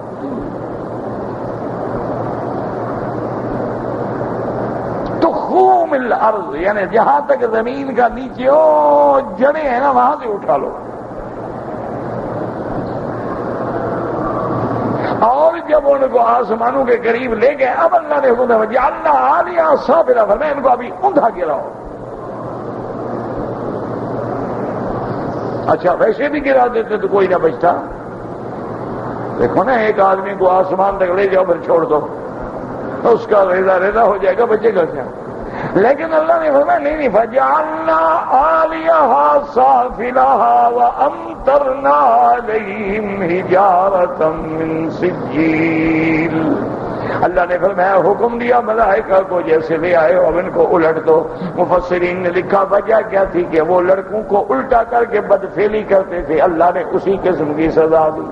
الارض، یعنی جہاں تک زمین کا نیچے جڑیں ہیں نا وہاں سے اٹھا لو. اور جب ان کو آسمانوں کے قریب لے گئے اب اللہ نے حکم دیا اللہ عالیہ سافلہ، فرمایا ان کو ابھی اوندا گراؤ. اچھا ویسے بھی گرا دیتے تو کوئی نہ بچتا. دیکھو نا ایک آدمی کو آسمان تک لے جاؤ پھر چھوڑ دو تو اس کا ریزا ریزا ہو جائے گا، بچے گا کیا؟ لیکن اللہ نے فرمایا نہیں فجعلنا عالیہا سافلہا وامطرنا علیہم حجارۃ من سجیل. اللہ نے فرمایا حکم دیا ملائکہ کو جیسے لے آئے اب ان کو الٹ دو. مفسرین نے لکھا وجہ کیا تھی کہ وہ لڑکوں کو الٹا کر کے بدفعلی کرتے تھے، اللہ نے اسی قسم کی سزا دی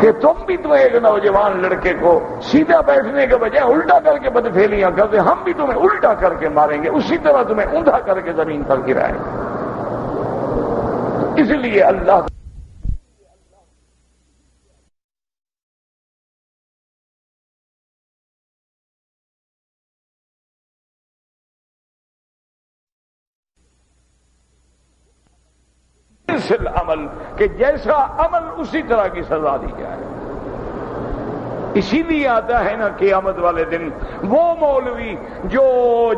کہ تم بھی تو ایک نوجوان لڑکے کو سیدھا بیٹھنے کے بجائے الٹا کر کے بدفعلیاں کرتے، ہم بھی تمہیں الٹا کر کے ماریں گے، اسی طرح تمہیں اوندا کر کے زمین پر گرائیں گے. اس لیے اللہ عمل کہ جیسا عمل اسی طرح کی سزا دی جائے. اسی لیے آتا ہے نا قیامت والے دن وہ مولوی جو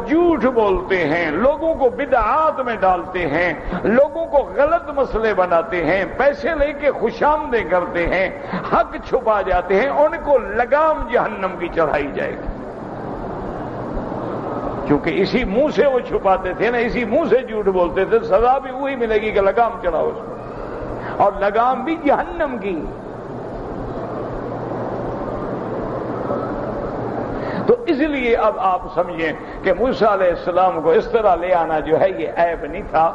جھوٹ بولتے ہیں، لوگوں کو بدعات میں ڈالتے ہیں، لوگوں کو غلط مسئلے بناتے ہیں، پیسے لے کے خوشامدیں کرتے ہیں، حق چھپا جاتے ہیں، ان کو لگام جہنم کی چڑھائی جائے گی. کیونکہ اسی منہ سے وہ چھپاتے تھے نا، اسی منہ سے جھوٹ بولتے تھے، سزا بھی وہی ملے گی کہ لگام چڑھاؤ اس کو، اور لگام بھی جہنم کی. تو اس لیے اب آپ سمجھیں کہ موسیٰ علیہ السلام کو اس طرح لے آنا جو ہے یہ عیب نہیں تھا،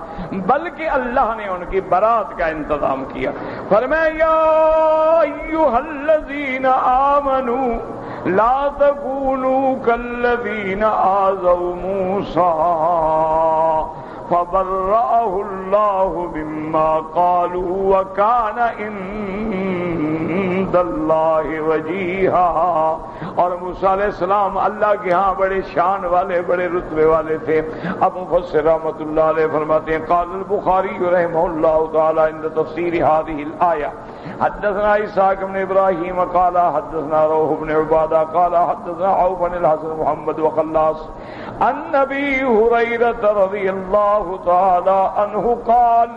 بلکہ اللہ نے ان کی برات کا انتظام کیا. فرمایا یا ایھا الذین آمنوا لا تکونوا کالذین آذوا موسیٰ فبرأہ اللہ مما قالوا وکان عند اللہ وجیہا. اور موسیٰ علیہ السلام اللہ کے ہاں بڑے شان والے، بڑے رتبے والے تھے. اب مفسر رحمۃ اللہ علیہ فرماتے ہیں قال البخاری رحمہ اللہ تعالی عند تفسیر هذه الآیہ حدثنا اسحاق بن ابراہیم قال حدثنا روح بن عبادہ قال حدثنا عوف بن الحسن محمد وخلاص عن ابی ہریرہ رضی اللہ تعالی عنہ قال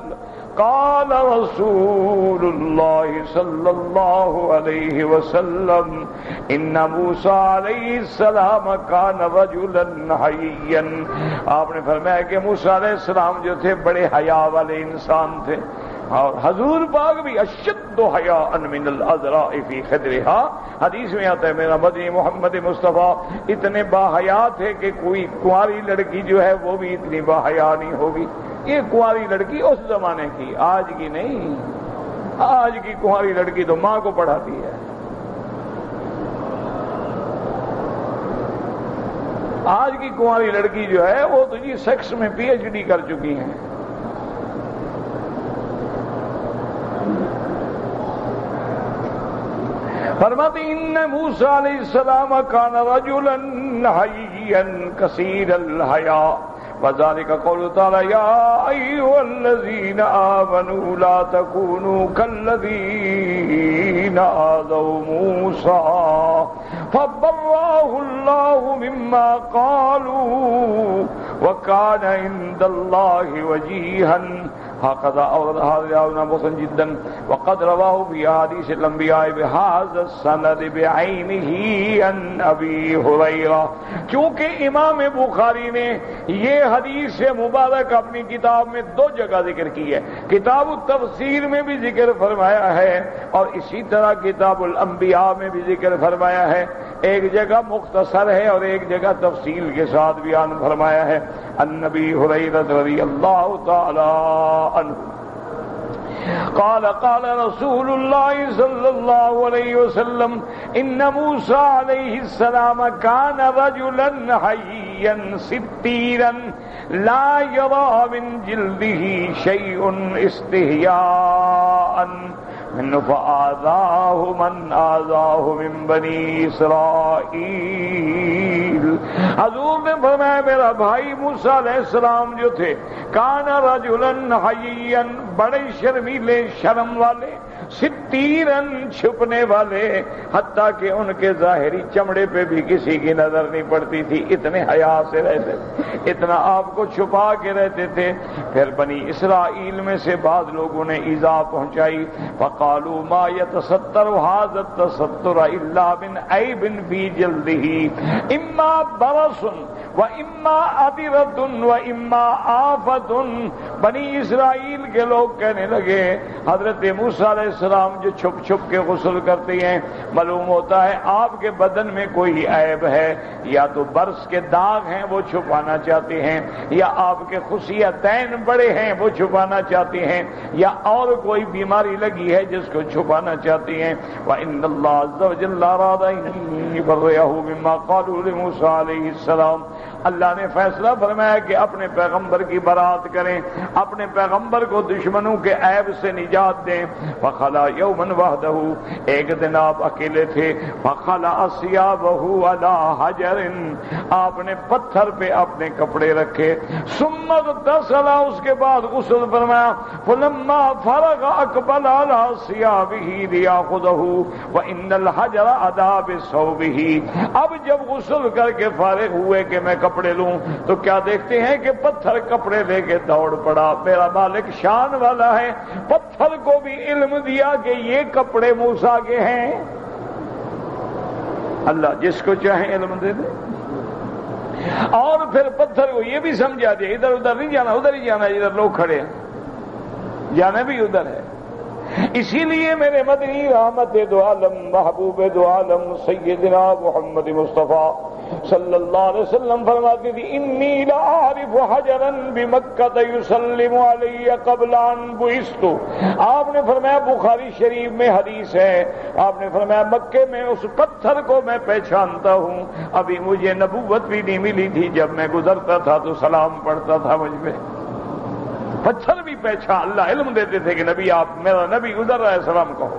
قال رسول اللہ صلی اللہ علیہ وسلم ان موسیٰ علیہ السلام کان رجلا حیا. آپ نے فرمایا کہ موسیٰ علیہ السلام جو تھے بڑے حیا والے انسان تھے، اور حضور پاک بھی اشد حیاء من العذراء فی خدرہا. حدیث میں آتا ہے میرا مدنی محمد مصطفیٰ اتنے باحیا تھے کہ کوئی کنواری لڑکی جو ہے وہ بھی اتنی باحیا نہیں ہوگی. یہ کنواری لڑکی اس زمانے کی، آج کی نہیں. آج کی کنواری لڑکی تو ماں کو پڑھاتی ہے. آج کی کنواری لڑکی جو ہے وہ تو جی سیکس میں پی ایچ ڈی کر چکی ہیں. فرماتے ان موسیٰ علیہ السلام کان رجلا حیا کثیر الحیاء وذلك قول تعالی یا ایھا الذین آمنوا لا تکونوا کالذین آذوا موسیٰ فبرأہ اللہ مما قالوا وکان عند اللہ وجیہا. هكذا أورد هذا مسلم جدا وقد رواه في حديث الأنبياء بهذا السند بعينه عن أبي هريرة. چونکہ امام بخاری نے یہ حدیث مبارک اپنی کتاب میں دو جگہ ذکر کی ہے. کتاب التفسیر میں بھی ذکر فرمایا ہے اور اسی طرح کتاب الانبیاء میں بھی ذکر فرمایا ہے. ایک جگہ مختصر ہے اور ایک جگہ تفصیل کے ساتھ بیان فرمایا ہے. النبی ہریرہ رضی اللہ تعالی عنہ قال قال رسول اللہ صلی اللہ علیہ وسلم ان موسیٰ علیہ السلام کان رجلا حیا ستیرا لا یری من جلدہ شیء استحیاء فآذاہ من آذاہ من بنی اسرائیل۔ حضور نے فرمایا میرا بھائی موسیٰ علیہ السلام جو تھے کان رجلا حییا، بڑے شرمیلے، شرم والے، ستیرن، چھپنے والے، حتیٰ کہ ان کے ظاہری چمڑے پہ بھی کسی کی نظر نہیں پڑتی تھی، اتنے حیا سے رہتے، اتنا آپ کو چھپا کے رہتے تھے۔ پھر بنی اسرائیل میں سے بعض لوگوں نے ایذا پہنچائی، فقالوا ما يتستر هذا التستر الا من عیب فی جلدہ اما برص واما عبرۃ واما آفۃ۔ بنی اسرائیل کے لوگ کہنے لگے حضرت موسیٰ علیہ السلام جو چھپ چھپ کے غسل کرتے ہیں، معلوم ہوتا ہے آپ کے بدن میں کوئی عیب ہے، یا تو برس کے داغ ہیں وہ چھپانا چاہتے ہیں، یا آپ کے خصیتین بڑے ہیں وہ چھپانا چاہتے ہیں، یا اور کوئی بیماری لگی ہے جس کو چھپانا چاہتے ہیں۔ وَإِنَّ اللَّهَ عَزَّ وَجَلَّ أَرَادَ أَن يُبَرِّئَهُ مِمَّا قَالُوا لِمُوسَىٰ عَلَيْهِ السَّلَامُ۔ اللہ نے فیصلہ فرمایا کہ اپنے پیغمبر کی برات کریں، اپنے پیغمبر کو دشمنوں کے عیب سے نجات دیں۔ فخلا یوما وحدہ، ایک دن آپ اکیلے تھے، فخلع ثیابہ علی حجر، آپ نے پتھر پہ اپنے کپڑے رکھے، ثم اغتسل، اس کے بعد غسل فرمایا، فلما فرغ اقبل علی ثیابہ لیاخذہ وان الحجر ادا بثوبہ۔ اب جب غسل کر کے فارغ ہوئے کہ میں کپڑے لوں تو کیا دیکھتے ہیں کہ پتھر کپڑے لے کے دوڑ پڑا۔ میرا مالک شان والا ہے، پتھر کو بھی علم دیا کہ یہ کپڑے موسیٰ کے ہیں۔ اللہ جس کو چاہے علم دے دے، اور پھر پتھر کو یہ بھی سمجھا دے ادھر ادھر نہیں جانا، ادھر ہی جانا ادھر لوگ کھڑے ہیں، جانا بھی ادھر ہے۔ اسی لیے میرے مدنی رحمت دو عالم، محبوب دو عالم سیدنا محمد مصطفیٰ صلی اللہ علیہ وسلم فرماتی تھی انی لأعرف حجرا بمکہ یسلم علی قبل ان بعثت۔ آپ نے فرمایا بخاری شریف میں حدیث ہے، آپ نے فرمایا مکے میں اس پتھر کو میں پہچانتا ہوں، ابھی مجھے نبوت بھی نہیں ملی تھی، جب میں گزرتا تھا تو سلام پڑھتا تھا مجھ پہ۔ پتھر بھی پہچان، اللہ علم دیتے تھے کہ نبی آپ میرا نبی گزر رہا ہے، سلام کہو۔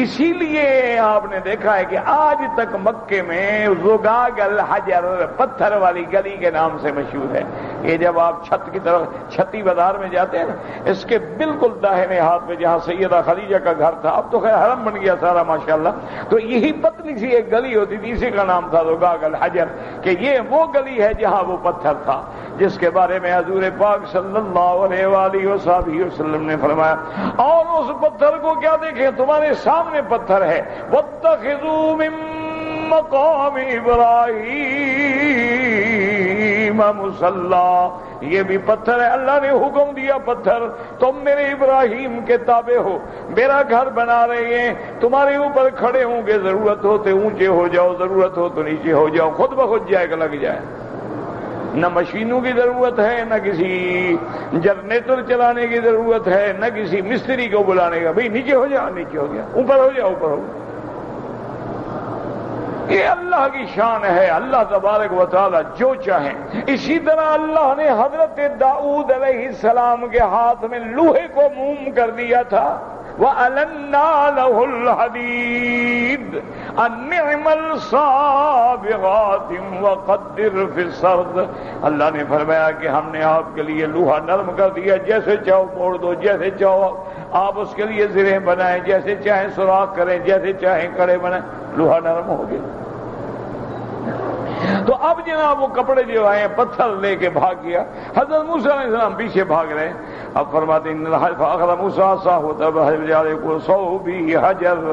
اسی لیے آپ نے دیکھا ہے کہ آج تک مکے میں زگاگ الحجر، پتھر والی گلی کے نام سے مشہور ہے۔ یہ جب آپ چھت کی طرف چھتی بازار میں جاتے ہیں نا، اس کے بالکل داہنے ہاتھ میں جہاں سیدہ خدیجہ کا گھر تھا، اب تو خیر حرم بن گیا سارا ماشاءاللہ، تو یہی پتلی سی ایک گلی ہوتی تھی، اسی کا نام تھا زگاگ الحجر، کہ یہ وہ گلی ہے جہاں وہ پتھر تھا جس کے بارے میں حضور پاک صلی اللہ علیہ وآلہ وسلم نے فرمایا۔ اور اس پتھر کو کیا دیکھیں، تمہارے سامنے پتھر ہے، وَاتَّخِذُوا مِن مَّقَامِ إِبْرَاهِيمَ مُصَلًّى، یہ بھی پتھر ہے، اللہ نے حکم دیا پتھر تم میرے ابراہیم کے تابع ہو، میرا گھر بنا رہے ہیں، تمہارے اوپر کھڑے ہوں گے، ضرورت ہو تو اونچے ہو جاؤ، ضرورت ہو تو نیچے ہو جاؤ، خود بخود جائے گا، لگ جائے۔ نہ مشینوں کی ضرورت ہے، نہ کسی جنریٹر چلانے کی ضرورت ہے، نہ کسی مستری کو بلانے کا، بھئی نیچے ہو جاؤ، نیچے ہو گیا، اوپر ہو جاؤ، اوپر ہو گیا۔ یہ اللہ کی شان ہے، اللہ تبارک و تعالی جو چاہیں۔ اسی طرح اللہ نے حضرت داؤد علیہ السلام کے ہاتھ میں لوہے کو موم کر دیا تھا، وَأَلَنَّا لَهُ الْحَدِيدَ النِّعْمَ الصَّابِغَاتِ وَقَدِّرْ فِي السَّرْدِ۔ اللہ نے فرمایا کہ ہم نے آپ کے لیے لوہا نرم کر دیا، جیسے چاہو موڑ دو، جیسے چاہو آپ اس کے لیے زرہیں بنائیں، جیسے چاہیں سوراخ کریں، جیسے چاہیں کڑے بنائیں، لوہا نرم ہو گیا۔ تو اب جناب وہ کپڑے جو آئے پتھر لے کے بھاگ گیا، حضرت موسیٰ علیہ السلام پیچھے بھاگ رہے ہیں۔ اب فرماتے ہیں فَأَخَذَ مُوسَىٰ عَصَاهُ فَجَعَلَ صَوْبِي حَجَرٌ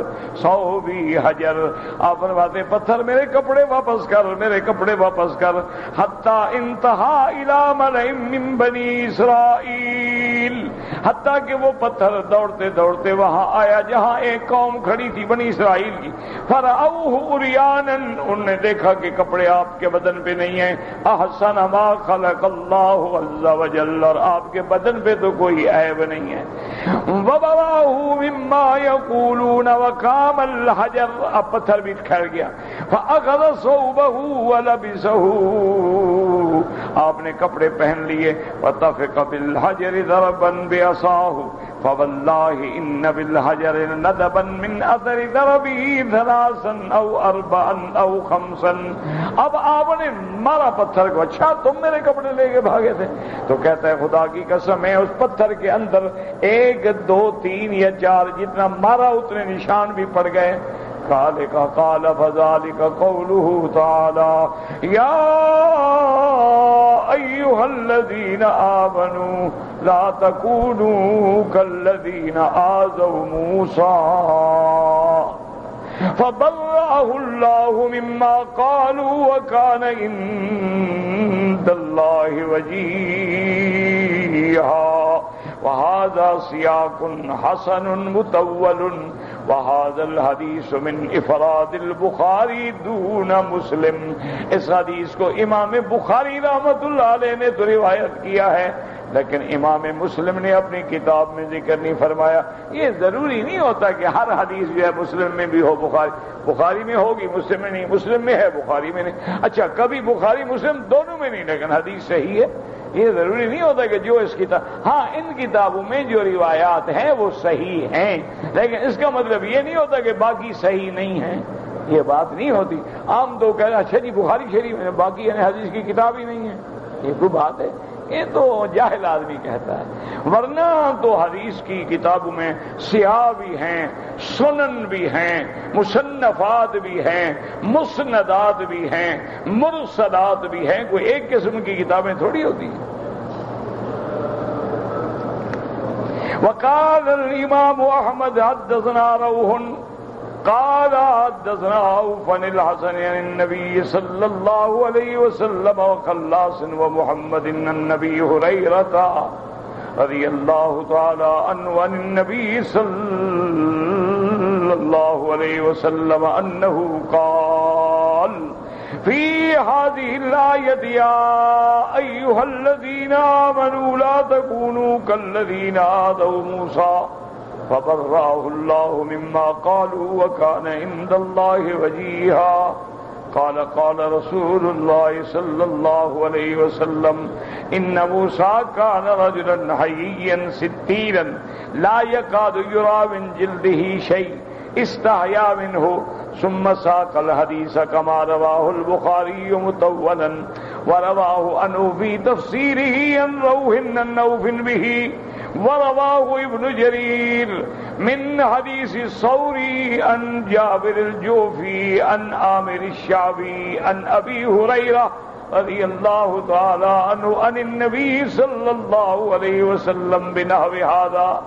صَوْبِي حَجَرٌ۔ آپ فرماتے ہیں پتھر میرے کپڑے واپس کر، میرے کپڑے واپس کر، حَتَّىٰ انتہا إِلَىٰ مَلَئٍ مِّن بَنِي إِسْرَائِيلَ، حتیٰ کہ وہ پتھر دوڑتے دوڑتے وہاں آیا جہاں ایک قوم کھڑی تھی بنی اسرائیل کی۔ فَرَأَوْهُ عُرْيَانًا، انہوں نے دیکھا کہ کپڑے آپ کے بدن پہ نہیں ہیں، احسن ما خلق اللہ عز وجل، اور آپ کے بدن پہ تو کوئی عیب نہیں ہے۔ وَبَرَأَهُ مِمَّا يَقُولُونَ وَقَامَ الْحَجَرُ، اب پتھر بھی کھڑ گیا۔ فَأَخَذَ ثَوْبَهُ وَلَبِسَهُ، آپ نے کپڑے پہن لیے، وَطَفِقَ بِالْحَجَرِ ضَرْبًا بِعَصَاهُ، فواللہ ان بالحجر ندبا من اثر ضربه ثلاثا او اربعا او خمسا. اب آپ نے مارا پتھر کو، اچھا تم میرے کپڑے لے کے بھاگے تھے؟ تو کہتا ہے خدا کی قسم ہے اس پتھر کے اندر 1 2 3 یا 4 جتنا مارا اتنے نشان بھی پڑ گئے. قال فذلك قوله تعالى يا أيها الذين آمنوا لا تكونوا كالذين آذوا موسى فبرأه الله مما قالوا وكان عند الله وجيها. وهذا سياق حسن مطول وهذا الحديث من افراد البخاری دون مسلم. اس حدیث کو امام بخاری رحمۃ اللہ علیہ نے تو روایت کیا ہے لیکن امام مسلم نے اپنی کتاب میں ذکر نہیں فرمایا. یہ ضروری نہیں ہوتا کہ ہر حدیث جو ہے مسلم میں بھی ہو. بخاری میں ہوگی مسلم میں نہیں، مسلم میں ہے بخاری میں نہیں. اچھا کبھی بخاری مسلم دونوں میں نہیں لیکن حدیث صحیح ہے. یہ ضروری نہیں ہوتا کہ جو اس کتاب، ہاں ان کتابوں میں جو روایات ہیں وہ صحیح ہیں لیکن اس کا مطلب یہ نہیں ہوتا کہ باقی صحیح نہیں ہیں. یہ بات نہیں ہوتی. عام تو کہنا اچھا جی بخاری شریف میں باقی یعنی حدیث کی کتاب ہی نہیں ہے، یہ کوئی بات ہے؟ یہ تو جاہل آدمی کہتا ہے. ورنہ تو حدیث کی کتابوں میں سیاح بھی ہیں، سنن بھی ہیں، مصنفات بھی ہیں، مسندات بھی ہیں، مرسلات بھی ہیں. کوئی ایک قسم کی کتابیں تھوڑی ہوتی ہیں. وقال الامام احمد حدثنا روح قال حدثنا عوف عن الحسن عن النبي صلى الله عليه وسلم وخلاص ومحمد النبي هريرة رضي الله تعالى عنه عن النبي صلى الله عليه وسلم أنه قال في هذه الآية يا أيها الذين آمنوا لا تكونوا كالذين آذوا موسى فبرأه الله مما قالوا وكان عند الله وجيها. قال رسول الله صلى الله عليه وسلم إن موسى كان رجلا حييا ستيرا لا يكاد يرى من جلده شيء استحيا منه. ثم ساق الحديث كما رواه البخاري مطولا ورواه عنه في تفسيره عن روح النوف به ورواه ابن جرير من حديث الثوري عن جابر الجوفي عن عامر الشعبي عن أبي هريرة رضي الله تعالى عنه عن النبي صلى الله عليه وسلم بنحو هذا.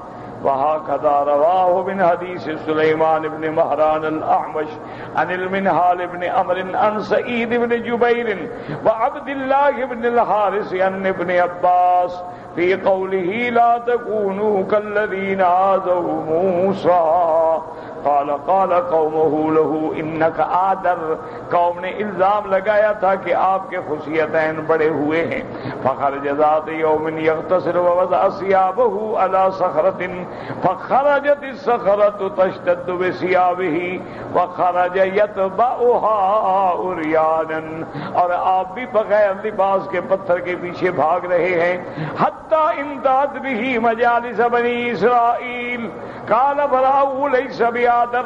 وهكذا رواه من حديث سليمان بن مهران الأعمش عن المنهال بن عمرو عن سعيد بن جبير وعبد الله بن الحارث عن ابن عباس في قوله لا تكونوا كالذين آذوا موسى. قال قومه له انك آدر. قوم نے الزام لگایا تھا کہ آپ کے خصیتین بڑے ہوئے ہیں. فخرج ذات يوم يغتسل ووضع ثيابه على صخرة فخرجت الصخرة تشتد بثيابه وخرج يتبعها عريانا. اور آپ بھی بغیر لباس کے پتھر کے پیچھے بھاگ رہے ہیں. حتى انتهت به مجالس بني اسرائيل. قال فراؤه ليس بآدر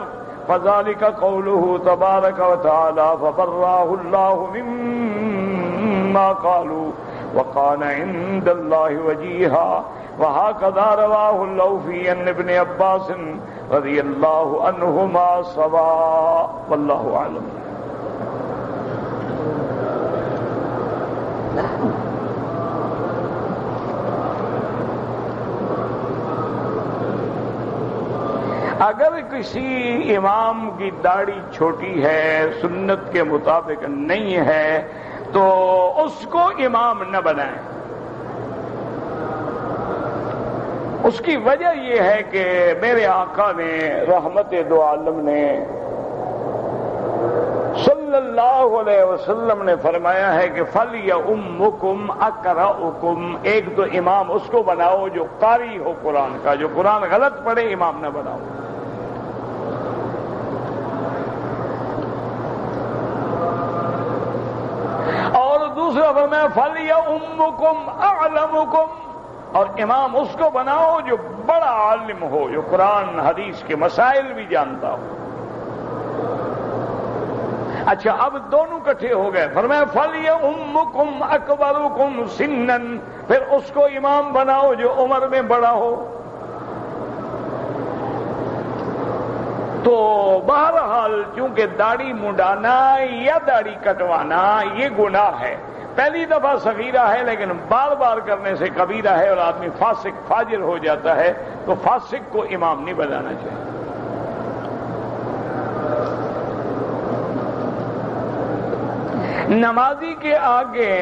فذلك قوله تبارك وتعالى فبرأه الله مما قالوا وكان عند الله وجيها. وهكذا رواه اللوفي عن ابن عباس رضي الله عنهما سواء والله أعلم. اگر کسی امام کی داڑھی چھوٹی ہے، سنت کے مطابق نہیں ہے، تو اس کو امام نہ بنائیں. اس کی وجہ یہ ہے کہ میرے آقا نے رحمت دو عالم نے صلی اللہ علیہ وسلم نے فرمایا ہے کہ فَلْيَؤُمُّكُمْ أَقْرَؤُكُمْ. ایک تو امام اس کو بناؤ جو قاری ہو قرآن کا، جو قرآن غلط پڑھے امام نہ بناؤ. اور دوسرا فرمایا فَلْيَؤُمُّكُمْ أَعْلَمُكُمْ. اور امام اس کو بناؤ جو بڑا بڑا عالم ہو، جو قرآن حدیث کے مسائل بھی جانتا ہو۔ اچھا اب دونوں کٹھے ہو گئے، فرمایا فَلْيَؤُمُّكُمْ أَكْبَرُكُمْ سِنًّا، پھر اس کو امام بناؤ جو عمر میں بڑا ہو۔ تو بہرحال چونکہ داڑھی منڈانا یا داڑھی کٹوانا یہ گناہ ہے، پہلی دفعہ صغیرہ ہے لیکن بار بار کرنے سے کبیرہ ہے اور آدمی فاسق فاجر ہو جاتا ہے، تو فاسق کو امام نہیں بنانا چاہیے۔ نمازی کے آگے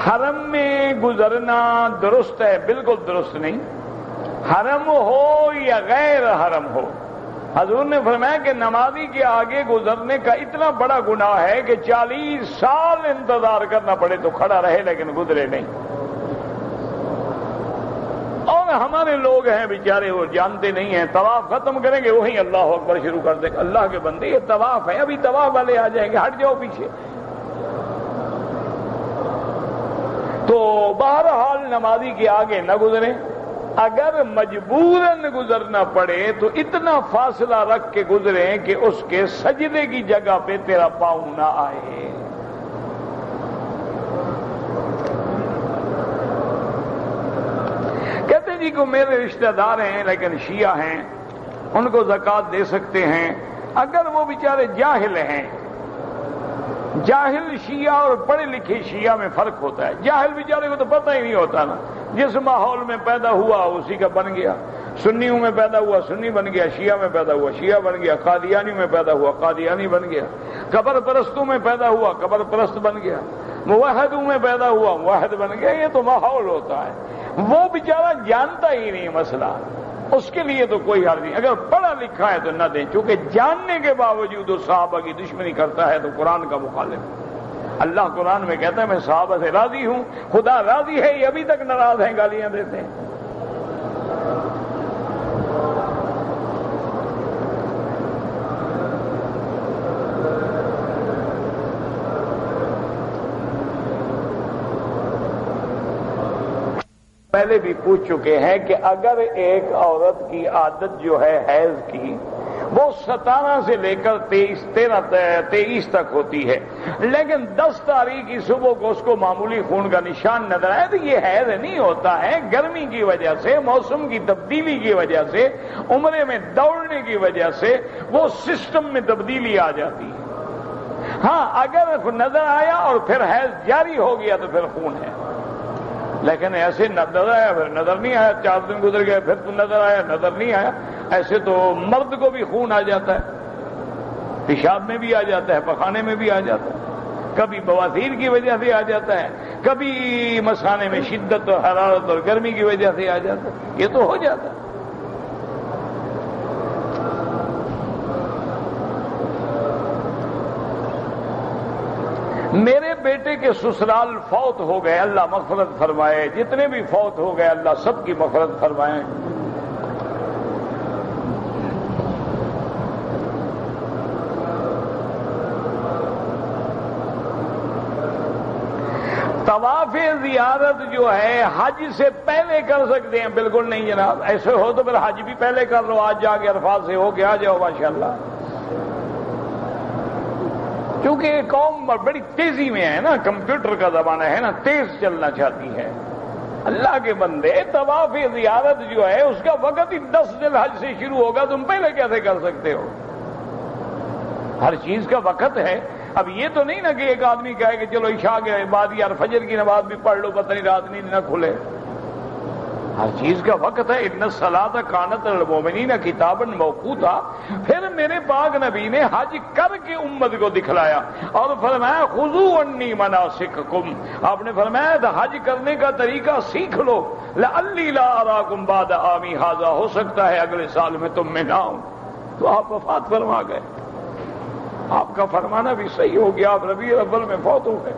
حرم میں گزرنا درست ہے؟ بالکل درست نہیں، حرم ہو یا غیر حرم ہو۔ حضور نے فرمایا کہ نمازی کے آگے گزرنے کا اتنا بڑا گناہ ہے کہ 40 سال انتظار کرنا پڑے تو کھڑا رہے لیکن گزرے نہیں۔ اور ہمارے لوگ ہیں بیچارے، وہ جانتے نہیں ہیں، طواف ختم کریں گے وہیں اللہ اکبر شروع کر دیں گے۔ اللہ کے بندے یہ طواف ہے، ابھی طواف والے آ جائیں گے، ہٹ جاؤ پیچھے۔ تو بہرحال نمازی کے آگے نہ گزریں، اگر مجبوراً گزرنا پڑے تو اتنا فاصلہ رکھ کے گزریں کہ اس کے سجدے کی جگہ پہ تیرا پاؤں نہ آئے۔ کہتے جی کو میرے رشتہ دار ہیں لیکن شیعہ ہیں، ان کو زکوٰۃ دے سکتے ہیں اگر وہ بیچارے جاہل ہیں۔ جاہل شیعہ اور پڑھے لکھے شیعہ میں فرق ہوتا ہے۔ جاہل بیچارے کو تو پتہ ہی نہیں ہوتا نا، جس ماحول میں پیدا ہوا اسی کا بن گیا۔ سنیوں میں پیدا ہوا سنی بن گیا، شیعہ میں پیدا ہوا شیعہ بن گیا، قادیانی میں پیدا ہوا قادیانی بن گیا، قبر پرستوں میں پیدا ہوا قبر پرست بن گیا، موحدوں میں پیدا ہوا موحد بن گیا۔ یہ تو ماحول ہوتا ہے، وہ بیچارہ جانتا ہی نہیں مسئلہ، اس کے لیے تو کوئی حرج نہیں۔ اگر پڑھا لکھا ہے تو نہ دیں، چونکہ جاننے کے باوجود وہ صحابہ کی دشمنی کرتا ہے تو قرآن کا مخالف۔ اللہ قرآن میں کہتا ہے میں صحابہ سے راضی ہوں، خدا راضی ہے، یہ ابھی تک ناراض ہیں، گالیاں دیتے ہیں۔ پہلے بھی پوچھ چکے ہیں کہ اگر ایک عورت کی عادت جو ہے حیض کی وہ 17 سے لے کر 23 تک ہوتی ہے، لیکن 10 تاریخ کی صبح کو اس کو معمولی خون کا نشان نظر آئے تو یہ حیض نہیں ہوتا ہے، گرمی کی وجہ سے، موسم کی تبدیلی کی وجہ سے، عمرے میں دوڑنے کی وجہ سے وہ سسٹم میں تبدیلی آ جاتی ہے۔ ہاں اگر نظر آیا اور پھر حیض جاری ہو گیا تو پھر خون ہے، لیکن ایسے نظر آیا پھر نظر نہیں آیا، 4 دن گزر گئے پھر تو نظر آیا نظر نہیں آیا، ایسے تو مرد کو بھی خون آ جاتا ہے، پیشاب میں بھی آ جاتا ہے، پخانے میں بھی آ جاتا ہے، کبھی بواسیر کی وجہ سے آ جاتا ہے، کبھی مثانے میں شدت اور حرارت اور گرمی کی وجہ سے آ جاتا ہے، یہ تو ہو جاتا ہے۔ میرے بیٹے کے سسرال فوت ہو گئے، اللہ مغفرت فرمائے، جتنے بھی فوت ہو گئے اللہ سب کی مغفرت فرمائے۔ طواف زیارت جو ہے حج سے پہلے کر سکتے ہیں؟ بالکل نہیں جناب، ایسے ہو تو پھر حج بھی پہلے کر لو، آج جا کے عرفات سے ہو کے آ جاؤ ماشاءاللہ۔ کیونکہ قوم بڑی تیزی میں ہے نا، کمپیوٹر کا زمانہ ہے نا، تیز چلنا چاہتی ہے۔ اللہ کے بندے طواف زیارت جو ہے اس کا وقت ہی 10 ذی الحج سے شروع ہوگا، تم پہلے کیسے کر سکتے ہو؟ ہر چیز کا وقت ہے۔ اب یہ تو نہیں نا کہ ایک آدمی کہے کہ چلو عشاء کے بعد یار فجر کی نماز بھی پڑھ لو، پتہ نہیں رات نیند نہ کھلے۔ ہر چیز کا وقت ہے، ان الصلاۃ کانت للمؤمنین کتابا موقوتا۔ پھر میرے پاک نبی نے حج کر کے امت کو دکھلایا اور فرمایا خذوا عنی مناسککم، آپ نے فرمایا حج کرنے کا طریقہ سیکھ لو، لعلی لا اراکم بعد عامی ھذا، ہو سکتا ہے اگلے سال میں تم میں نہ آؤں۔ تو آپ وفات فرما گئے، آپ کا فرمانا بھی صحیح ہو گیا، آپ ربیع الاول میں فوت ہو گئے،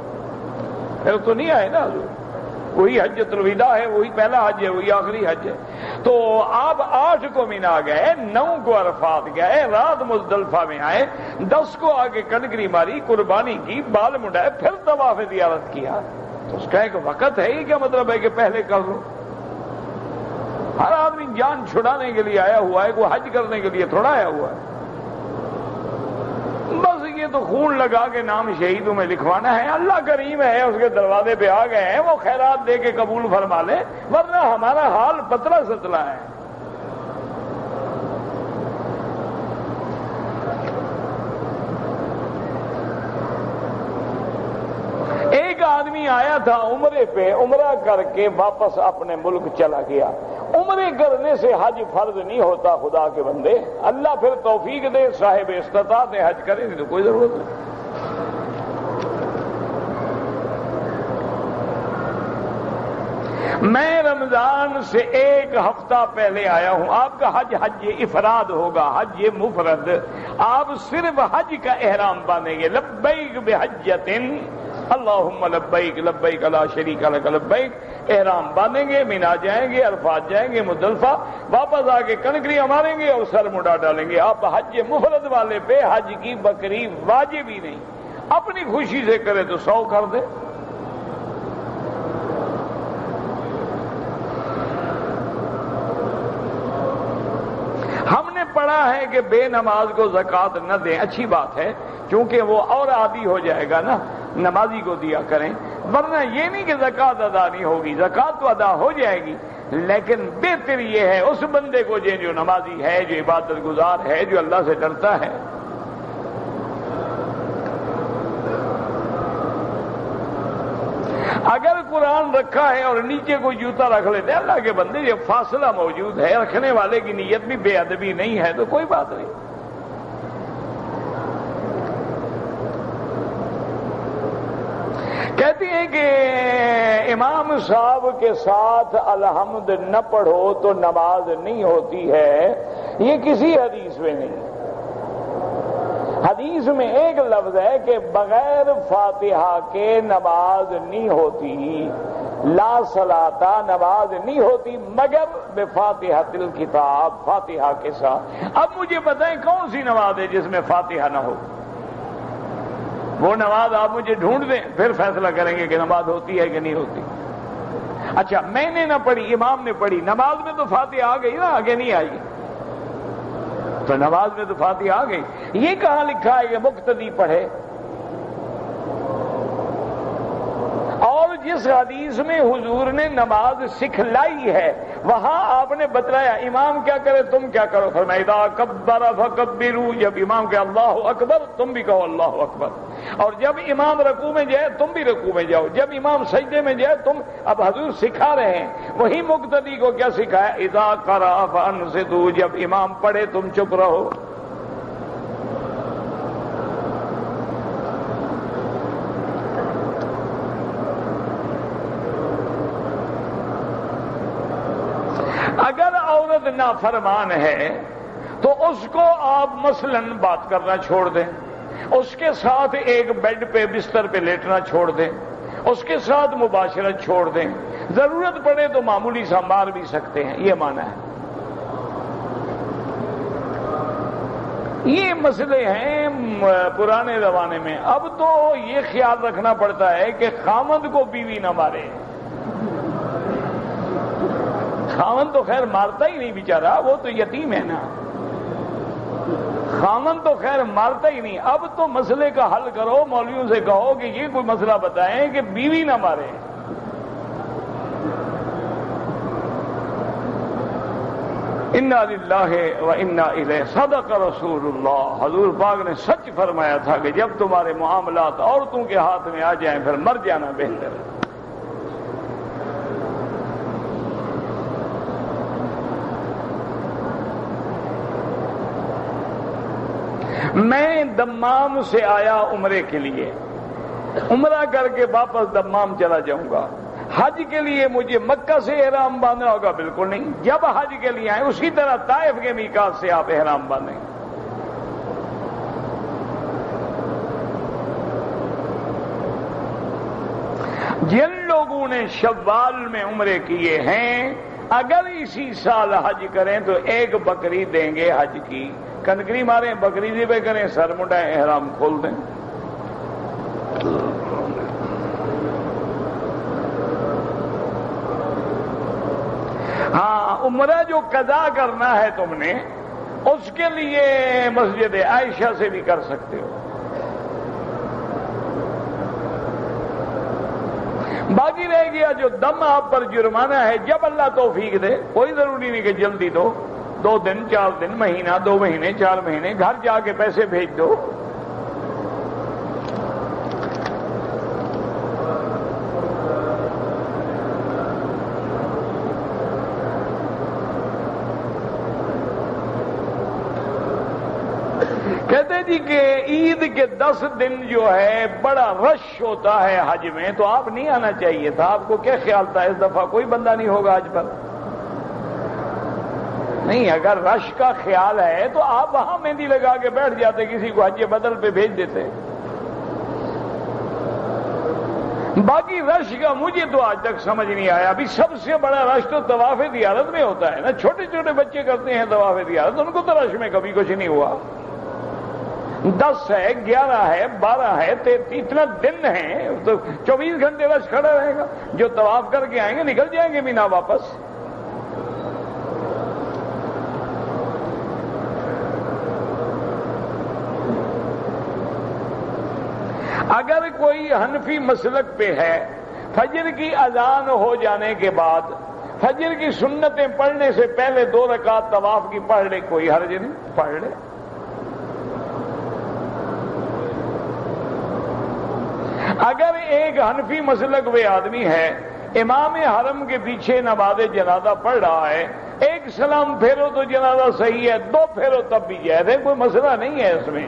پھر تو نہیں آئے نا حضور۔ وہی حجۃ الوداع ہے، وہی پہلا حج ہے، وہی آخری حج ہے۔ تو آپ 8 کو مینا گئے، 9 کو عرفات گئے، رات مزدلفہ میں آئے، 10 کو آگے کنکری ماری، قربانی کی، بال منڈائے، پھر طواف زیارت کیا۔ تو اس کا ایک وقت ہے، یہ کیا مطلب ہے کہ پہلے کر لو؟ ہر آدمی جان چھڑانے کے لیے آیا ہوا ہے، کوئی حج کرنے کے لیے تھوڑا آیا ہوا ہے۔ بس یہ تو خون لگا کے نام شہیدوں میں لکھوانا ہے۔ اللہ کریم ہے، اس کے دروازے پہ آ گئے ہیں، وہ خیرات دے کے قبول فرما لے، ورنہ ہمارا حال پتلا ستلا ہے۔ ایک آدمی آیا تھا عمرے پہ، عمرہ کر کے واپس اپنے ملک چلا گیا۔ عمرے کرنے سے حج فرض نہیں ہوتا خدا کے بندے، اللہ پھر توفیق دے، صاحب استطاعت حج کرے، نہیں تو کوئی ضرورت نہیں۔ میں رمضان سے ایک ہفتہ پہلے آیا ہوں، آپ کا حج افراد ہوگا، حج مفرد، آپ صرف حج کا احرام باندھیں گے، لبیک بحجۃ اللہم لبیک لبیک لا شریک لک لبیک، احرام باندھیں گے، مینا جائیں گے، عرفات جائیں گے، مزدلفہ، واپس آ کے کنکریاں ماریں گے اور سر مڈا ڈالیں گے۔ آپ حج مفرد والے پہ حج کی بکری واجب ہی نہیں، اپنی خوشی سے کرے تو 100 کر دے۔ ہم نے پڑھا ہے کہ بے نماز کو زکوٰۃ نہ دیں، اچھی بات ہے، کیونکہ وہ اور عادی ہو جائے گا نا، نمازی کو دیا کریں، ورنہ یہ نہیں کہ زکوٰۃ ادا نہیں ہوگی، زکوٰۃ تو ادا ہو جائے گی، لیکن بہتر یہ ہے اس بندے کو جو نمازی ہے، جو عبادت گزار ہے، جو اللہ سے ڈرتا ہے۔ اگر قرآن رکھا ہے اور نیچے کوئی جوتا رکھ لیتے، اللہ کے بندے یہ فاصلہ موجود ہے، رکھنے والے کی نیت بھی بے ادبی نہیں ہے تو کوئی بات نہیں۔ کہتی ہیں کہ امام صاحب کے ساتھ الحمد نہ پڑھو تو نماز نہیں ہوتی ہے، یہ کسی حدیث میں نہیں۔ حدیث میں ایک لفظ ہے کہ بغیر فاتحہ کے نماز نہیں ہوتی، لا صلاۃ، نماز نہیں ہوتی مگر بفاتحۃ الکتاب، فاتحہ کے ساتھ۔ اب مجھے بتائیں کون سی نماز ہے جس میں فاتحہ نہ ہو؟ وہ نماز آپ مجھے ڈھونڈ دیں، پھر فیصلہ کریں گے کہ نماز ہوتی ہے کہ نہیں ہوتی۔ اچھا، میں نے نہ پڑھی، امام نے پڑھی، نماز میں تو فاتحہ آ گئی نا، آگے نہیں آئی، تو نماز میں تو فاتحہ آ گئی۔ یہ کہاں لکھا ہے کہ مقتدی پڑھے؟ اور جس حدیث میں حضور نے نماز سکھلائی ہے وہاں آپ نے بتلایا امام کیا کرے تم کیا کرو، فرمایا اذا کبر فکبروا، جب امام کہ اللہ اکبر تم بھی کہو اللہ اکبر، اور جب امام رکوع میں جائے تم بھی رکوع میں جاؤ، جب امام سجدے میں جائے تم۔ اب حضور سکھا رہے ہیں، وہی مقتدی کو کیا سکھایا؟ اذا قرأ فانصتوا، جب امام پڑھے تم چپ رہو۔ اگر عورت نافرمان ہے تو اس کو آپ مثلاً بات کرنا چھوڑ دیں، اس کے ساتھ ایک بیڈ پہ بستر پہ لیٹنا چھوڑ دیں، اس کے ساتھ مباشرت چھوڑ دیں، ضرورت پڑے تو معمولی سا مار بھی سکتے ہیں، یہ معنی ہے۔ یہ مسئلے ہیں پرانے زمانے میں، اب تو یہ خیال رکھنا پڑتا ہے کہ خامند کو بیوی نہ مارے۔ خامن تو خیر مارتا ہی نہیں بیچارہ، وہ تو یتیم ہے نا، خامن تو خیر مارتا ہی نہیں۔ اب تو مسئلے کا حل کرو، مولویوں سے کہو کہ یہ کوئی مسئلہ بتائیں کہ بیوی نہ مارے۔ انا للہ و انا الیہ، صدق رسول اللہ، حضور پاک نے سچ فرمایا تھا کہ جب تمہارے معاملات عورتوں کے ہاتھ میں آ جائیں پھر مر جانا بہتر ہے۔ میں دمام سے آیا عمرے کے لیے، عمرہ کر کے واپس دمام چلا جاؤں گا۔ حج کے لیے مجھے مکہ سے احرام باندھنا ہوگا؟ بالکل نہیں، جب حج کے لیے آئے اسی طرح طائف کے میقات سے آپ احرام باندھیں۔ جن لوگوں نے شوال میں عمرے کیے ہیں اگر اسی سال حج کریں تو ایک بکری دیں گے حج کی، کنکری ماریں، بکری ذبح کریں، سر منڈائیں، احرام کھول دیں۔ ہاں، عمرہ جو قضا کرنا ہے تم نے، اس کے لیے مسجد عائشہ سے بھی کر سکتے ہو۔ باقی رہ گیا جو دم آپ پر جرمانہ ہے، جب اللہ توفیق دے، کوئی ضروری نہیں کہ جلدی دو، 2 دن 4 دن، مہینہ 2 مہینے 4 مہینے، گھر جا کے پیسے بھیج دو۔ کہتے جی کہ عید کے 10 دن جو ہے بڑا رش ہوتا ہے حج میں، تو آپ نہیں آنا چاہیے تھا۔ آپ کو کیا خیال تھا اس دفعہ کوئی بندہ نہیں ہوگا حج پر؟ نہیں، اگر رش کا خیال ہے تو آپ وہاں مہندی لگا کے بیٹھ جاتے، کسی کو حج بدل پہ بھیج دیتے۔ باقی رش کا مجھے تو آج تک سمجھ نہیں آیا۔ ابھی سب سے بڑا رش تو طواف زیارت میں ہوتا ہے نا، چھوٹے چھوٹے بچے کرتے ہیں طواف زیارت، ان کو تو رش میں کبھی کچھ نہیں ہوا۔ 10 ہے، 11 ہے، 12 ہے، 13، اتنا دن ہے تو 24 گھنٹے رش کھڑا رہے گا۔ جو طواف کر کے آئیں گے نکل جائیں گے مینا واپس۔ اگر کوئی حنفی مسلک پہ ہے، فجر کی اذان ہو جانے کے بعد فجر کی سنتیں پڑھنے سے پہلے 2 رکعت طواف کی پڑھ لے، کوئی حرج نہیں، پڑھ لے۔ اگر ایک حنفی مسلک وہ آدمی ہے، امام حرم کے پیچھے نماز جنازہ پڑھ رہا ہے، 1 سلام پھیرو تو جنازہ صحیح ہے، 2 پھیرو تب بھی جائز ہے، کوئی مسئلہ نہیں ہے اس میں،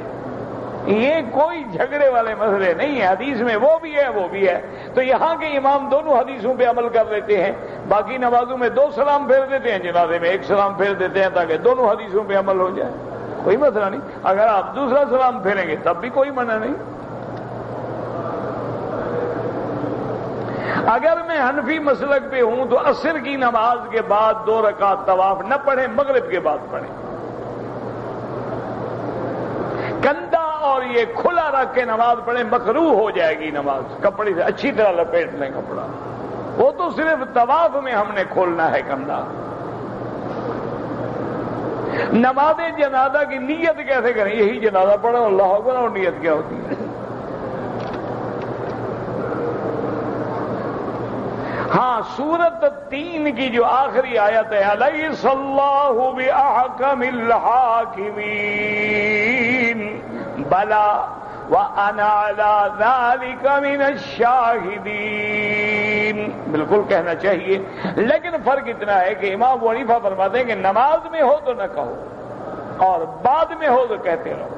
یہ کوئی جھگڑے والے مسئلے نہیں ہیں۔ حدیث میں وہ بھی ہے وہ بھی ہے، تو یہاں کے امام دونوں حدیثوں پہ عمل کر لیتے ہیں۔ باقی نمازوں میں 2 سلام پھیر دیتے ہیں، جنازے میں 1 سلام پھیر دیتے ہیں، تاکہ دونوں حدیثوں پہ عمل ہو جائے، کوئی مسئلہ نہیں۔ اگر آپ دوسرا سلام پھیریں گے تب بھی کوئی منع نہیں۔ اگر میں حنفی مسلک پہ ہوں تو عصر کی نماز کے بعد 2 رکعت طواف نہ پڑھیں، مغرب کے بعد پڑھیں۔ کندھا اور یہ کھلا رکھ کے نماز پڑھیں، مکروہ ہو جائے گی نماز۔ کپڑے سے اچھی طرح لپیٹ لیں کپڑا، وہ تو صرف طواف میں ہم نے کھولنا ہے کندھا۔ نماز جنازہ کی نیت کیسے کریں؟ یہی جنازہ پڑھیں، اللہ اکبر، اور نیت کیا ہوتی ہے؟ ہاں، سورت 3 کی جو آخری آیت ہے، الیس اللہ بأحکم الحاکمین بلا وانا علی ذلک من الشاہدین، بالکل کہنا چاہیے، لیکن فرق اتنا ہے کہ امام ابو حنیفہ فرماتے ہیں کہ نماز میں ہو تو نہ کہو، اور بعد میں ہو تو کہتے رہو۔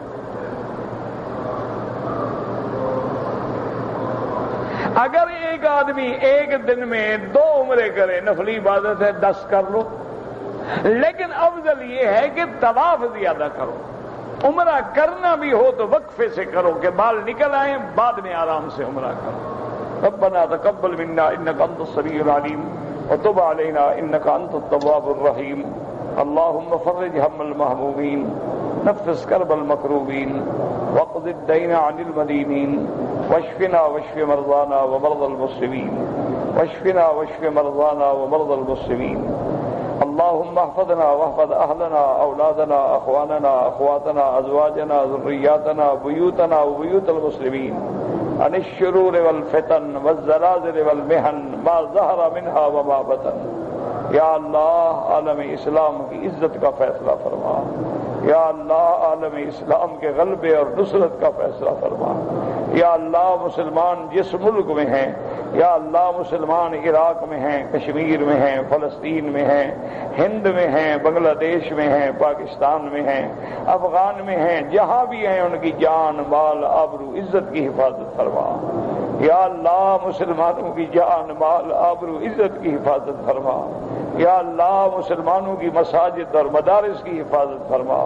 اگر ایک آدمی ایک دن میں 2 عمرے کرے، نفلی عبادت ہے 10 کر لو، لیکن افضل یہ ہے کہ طواف زیادہ کرو۔ عمرہ کرنا بھی ہو تو وقفے سے کرو کہ بال نکل آئیں، بعد میں آرام سے عمرہ کرو۔ ربنا تقبل منا انك انت السميع العليم وتب علينا انك انت التواب الرحيم اللهم فرج هم المهمومين نفس كرب المكروبين واقض الدين عن المدينين واشفنا واشف مرضانا ومرضى المسلمين واشفنا واشف مرضانا ومرضى المسلمين اللهم احفظنا واحفظ اهلنا اولادنا اخواننا اخواتنا ازواجنا ذرياتنا بيوتنا وبيوت المسلمين عن الشرور والفتن والزلازل والمحن ما ظهر منها وما بطن۔ یا اللہ عالم اسلام کی عزت کا فیصلہ فرما، یا اللہ عالم اسلام کے غلبے اور نصرت کا فیصلہ فرما۔ یا اللہ مسلمان جس ملک میں ہیں، یا اللہ مسلمان عراق میں ہیں، کشمیر میں ہیں، فلسطین میں ہیں، ہند میں ہیں، بنگلہ دیش میں ہیں، پاکستان میں ہیں، افغان میں ہیں، جہاں بھی ہیں ان کی جان مال آبرو عزت کی حفاظت فرما۔ یا اللہ مسلمانوں کی جان مال آبرو عزت کی حفاظت فرما۔ یا اللہ مسلمانوں کی مساجد اور مدارس کی حفاظت فرما۔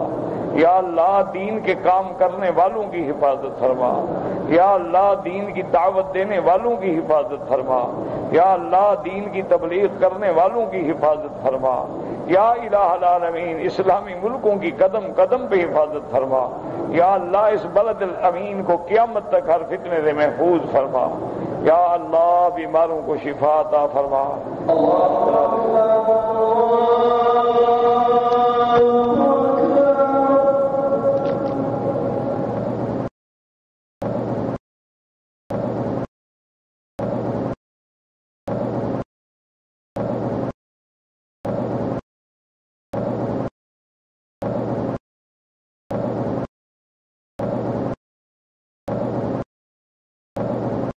یا اللہ دین کے کام کرنے والوں کی حفاظت فرما۔ یا اللہ دین کی دعوت دینے والوں کی حفاظت فرما۔ یا اللہ دین کی تبلیغ کرنے والوں کی حفاظت فرما۔ یا الہ العالمین اسلامی ملکوں کی قدم قدم پہ حفاظت فرما۔ یا اللہ اس بلد الامین کو قیامت تک ہر فتنے سے محفوظ فرما۔ یا اللہ بیماروں کو شفا عطا فرما۔